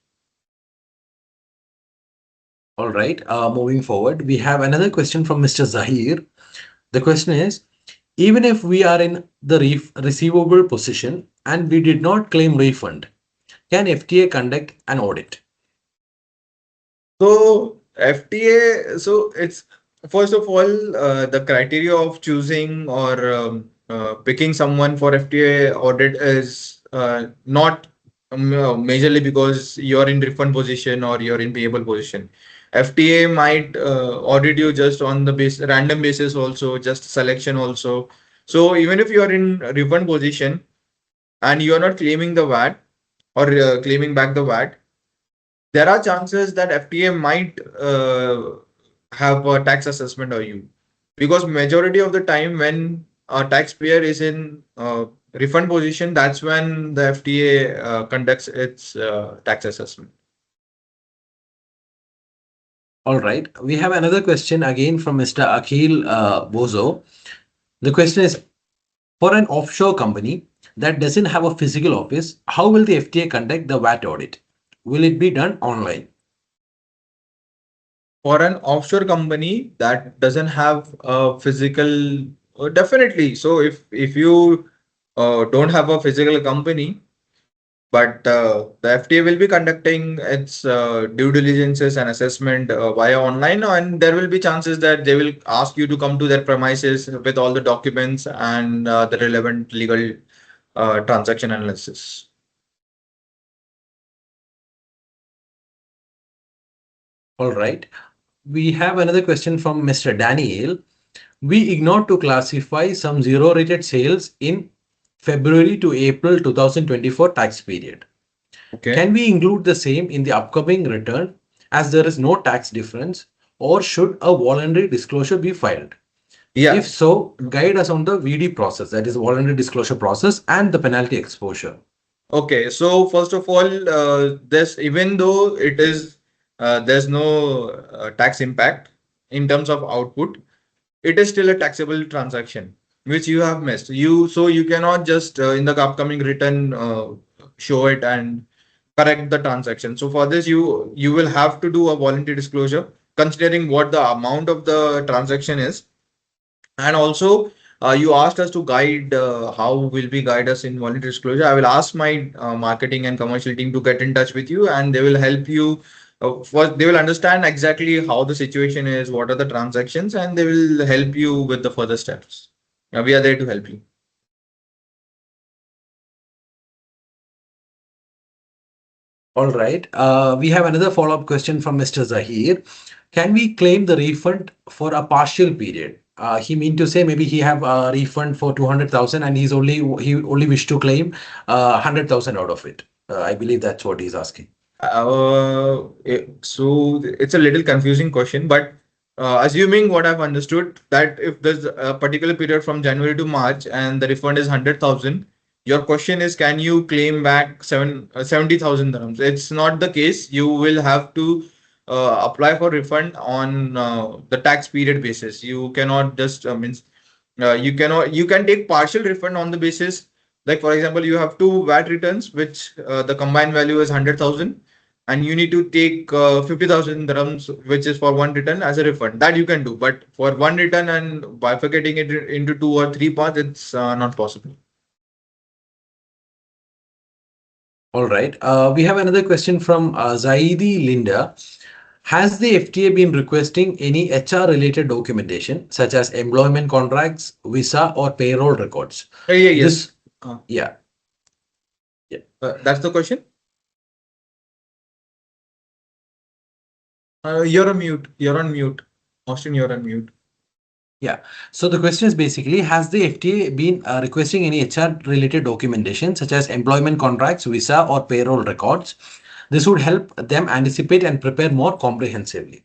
All right. Moving forward, we have another question from Mr. Zahir. The question is, even if we are in the receivable position and we did not claim refund, can FTA conduct an audit? So FTA, so it's first of all the criteria of choosing or picking someone for FTA audit is not majorly because you're in refund position or you're in payable position. FTA might audit you just on the random basis also, just selection also. So even if you are in refund position and you are not claiming the VAT or claiming back the VAT, there are chances that FTA might have a tax assessment on you, because majority of the time when a taxpayer is in refund position, that's when the FTA conducts its tax assessment. All right. We have another question again from Mr. Akhil Bozo. The question is, for an offshore company that doesn't have a physical office, how will the FTA conduct the VAT audit? Will it be done online? For an offshore company that doesn't have a physical, definitely. So if you don't have a physical company, but the FTA will be conducting its due diligences and assessment via online, and there will be chances that they will ask you to come to their premises with all the documents and the relevant legal transaction analysis. All right. We have another question from Mr. Daniel. We ignored to classify some zero rated sales in February to April 2024 tax period. Okay. Can we include the same in the upcoming return as there is no tax difference, or should a voluntary disclosure be filed? Yeah. If so, guide us on the VD process, that is voluntary disclosure process, and the penalty exposure. Okay, so first of all, this even though it is there's no tax impact in terms of output, it is still a taxable transaction which you have missed. You cannot just in the upcoming return show it and correct the transaction. So for this, you will have to do a voluntary disclosure considering what the amount of the transaction is. And also, you asked us to guide how will we guide us in voluntary disclosure. I will ask my marketing and commercial team to get in touch with you, and they will help you. First, they will understand exactly how the situation is, what are the transactions, and they will help you with the further steps. We are there to help you. All right. We have another follow-up question from Mr. Zahir. Can we claim the refund for a partial period? He mean to say maybe he have a refund for 200,000 and he only wish to claim 100,000 out of it. I believe that's what he's asking. So it's a little confusing question, but assuming what I've understood, that if there's a particular period from January to March and the refund is 100,000, your question is, can you claim back 70,000 dirhams? It's not the case. You will have to apply for refund on the tax period basis. You cannot just you can take partial refund on the basis, like for example, you have two VAT returns which the combined value is 100,000, and you need to take 50,000 dirhams, which is for one return, as a refund. That you can do, but for one return and bifurcating it into two or three parts, it's not possible. All right. We have another question from Zaidi Linda. Has the FTA been requesting any HR related documentation such as employment contracts, visa, or payroll records? Yes. Yeah. That's the question. You're on mute. You're on mute. Austin, you're on mute. Yeah. So the question is basically, has the FTA been requesting any HR related documentation such as employment contracts, visa, or payroll records? This would help them anticipate and prepare more comprehensively.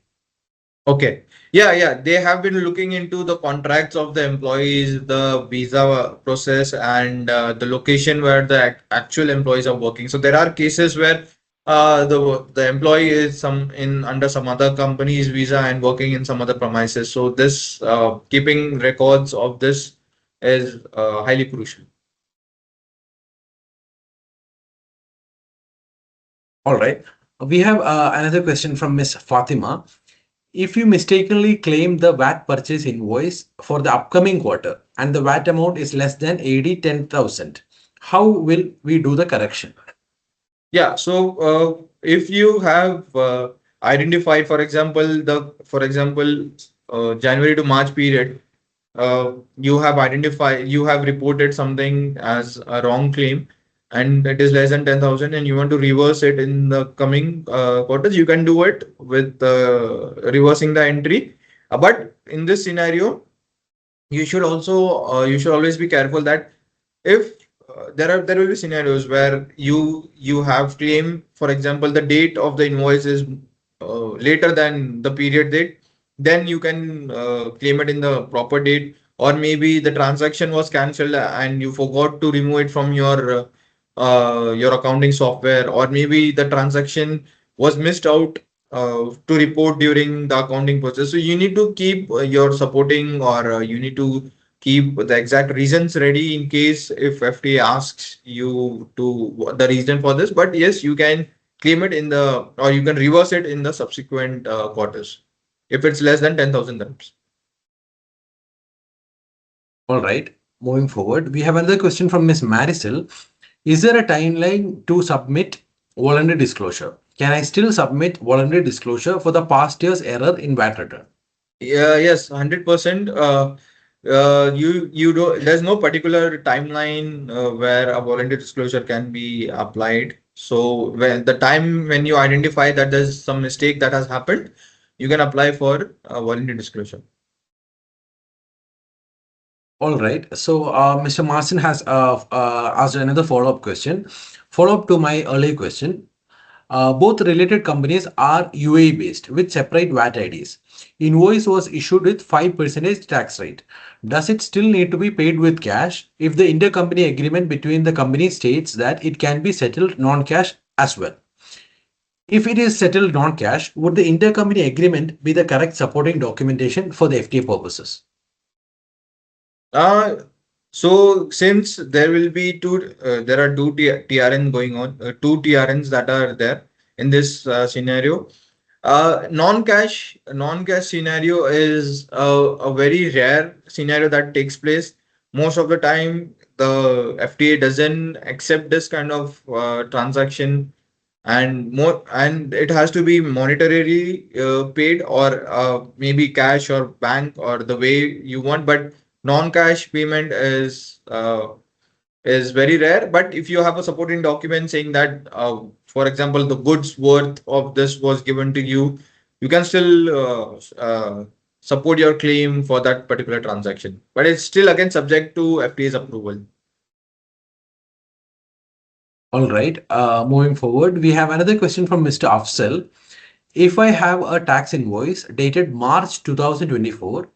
Okay. Yeah, yeah. They have been looking into the contracts of the employees, the visa process, and the location where the actual employees are working. So there are cases where the employee is some in under some other company's visa and working in some other premises. So this keeping records of this is highly crucial. All right. We have another question from Miss Fatima. If you mistakenly claim the VAT purchase invoice for the upcoming quarter and the VAT amount is less than 10,000, how will we do the correction? Yeah, so if you have identified, for example, January to March period, you have reported something as a wrong claim, and it is less than 10,000, and you want to reverse it in the coming quarters, you can do it with reversing the entry. But in this scenario, you should always be careful that if there will be scenarios where you have claim, for example, the date of the invoice is later than the period date, then you can claim it in the proper date, or maybe the transaction was cancelled and you forgot to remove it from your accounting software, or maybe the transaction was missed out to report during the accounting process. So you need to keep your supporting, or you need to keep the exact reasons ready in case if FTA asks you to the reason for this. But yes, you can claim it in the, or you can reverse it in the subsequent quarters if it's less than 10,000 dirhams. All right. Moving forward, we have another question from Miss Marisol. Is there a timeline to submit voluntary disclosure? Can I still submit voluntary disclosure for the past year's error in VAT return? Yeah, yes, 100%. You do. There's no particular timeline where a voluntary disclosure can be applied. So when the time when you identify that there's some mistake that has happened, you can apply for a voluntary disclosure. All right. So Mr. Martin has asked another follow-up question. Follow-up to my earlier question. Both related companies are UAE based with separate VAT IDs. Invoice was issued with 5% tax rate. Does it still need to be paid with cash if the intercompany agreement between the company states that it can be settled non-cash as well? If it is settled non-cash, would the intercompany agreement be the correct supporting documentation for the FTA purposes? Uh, so since there will be there are TRN going on, two TRNs that are there in this scenario. Non-cash scenario is a very rare scenario that takes place. Most of the time, the FTA doesn't accept this kind of transaction, and it has to be monetarily paid, or maybe cash or bank, or the way you want. But non-cash payment is very rare. But if you have a supporting document saying that, for example, the goods worth of this was given to you, you can still support your claim for that particular transaction. But it's still again subject to FTA's approval. All right. Moving forward, we have another question from Mr. Afsal. If I have a tax invoice dated March 2024,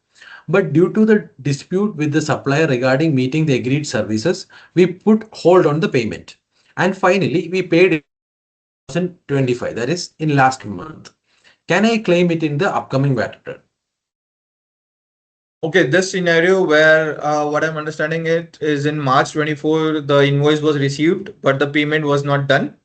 but due to the dispute with the supplier regarding meeting the agreed services, we put hold on the payment. And finally, we paid in 2025, that is in last month. Can I claim it in the upcoming VAT return? Okay, this scenario where what I'm understanding it is in March 24, the invoice was received, but the payment was not done.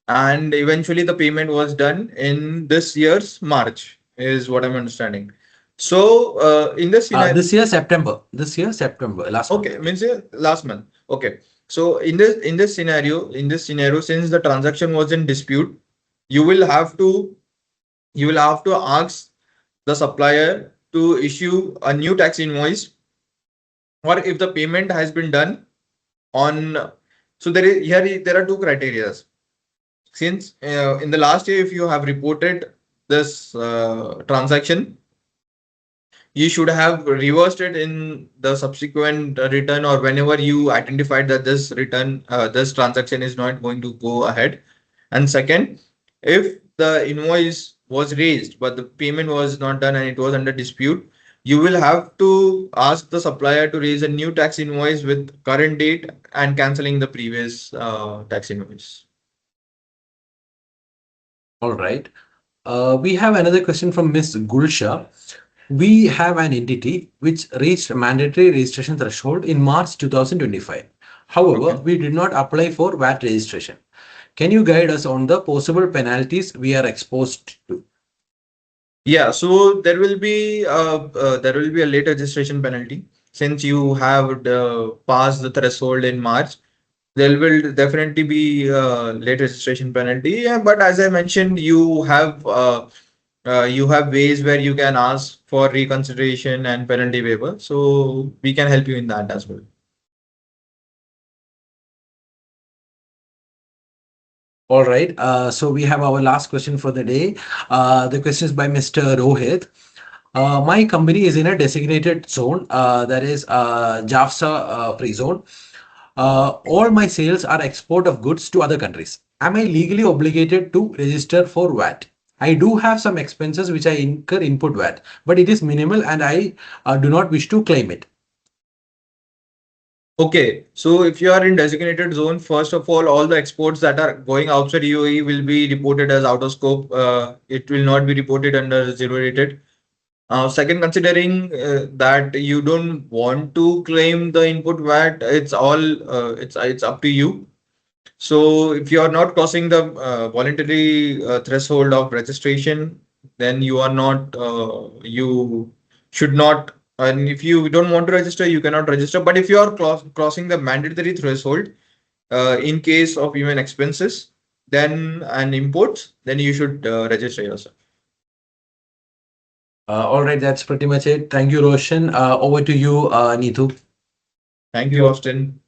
And eventually the payment was done in this year's March, is what I'm understanding. So in this scenario, This year, September. This year, September, last month. okay, means last month. Okay. So in this scenario, since the transaction was in dispute, you will have to you will have to ask the supplier to issue a new tax invoice, or if the payment has been done on. So there are two criteria. Since in the last year, if you have reported this transaction, you should have reversed it in the subsequent return, or whenever you identified that this return, this transaction is not going to go ahead. And second, if the invoice was raised but the payment was not done and it was under dispute, you will have to ask the supplier to raise a new tax invoice with current date and canceling the previous tax invoice. All right. We have another question from Ms. Gulsha. We have an entity which reached mandatory registration threshold in March 2025. However, Okay. we did not apply for VAT registration. Can you guide us on the possible penalties we are exposed to? Yeah, so there will be a late registration penalty since you have passed the threshold in March. There will definitely be late registration penalty. Yeah, but as I mentioned, you have ways where you can ask for reconsideration and penalty waiver. So we can help you in that as well. All right. So we have our last question for the day. The question is by Mr. Rohit. My company is in a designated zone, that is JAFSA free zone. All my sales are export of goods to other countries. Am I legally obligated to register for VAT? I do have some expenses which I incur input VAT, but it is minimal and I do not wish to claim it. Okay, so if you are in designated zone, first of all the exports that are going outside UAE will be reported as out of scope. It will not be reported under zero rated. Second, considering that you don't want to claim the input VAT, it's up to you. So if you are not crossing the voluntary threshold of registration, then you are not you should not. And if you don't want to register, you cannot register. But if you are crossing the mandatory threshold, in case of even expenses, then and imports, then you should register yourself. All right, that's pretty much it. Thank you, Roshan. Over to you, Neetu. Thank you, Austin.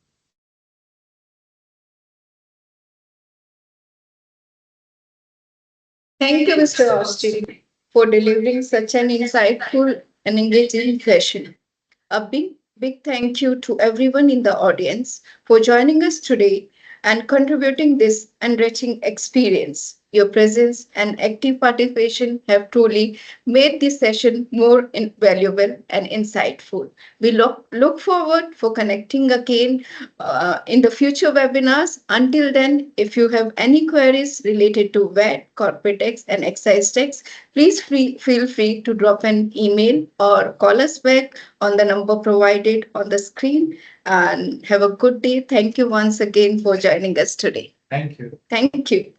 Thank you, Mr. Austin, for delivering such an insightful and engaging session. A big thank you to everyone in the audience for joining us today and contributing this enriching experience. Your presence and active participation have truly made this session more valuable and insightful. We look forward for connecting again in the future webinars. Until then, if you have any queries related to VAT, corporate tax, and excise tax, please feel free to drop an email or call us back on the number provided on the screen. And have a good day. Thank you once again for joining us today. Thank you. Thank you.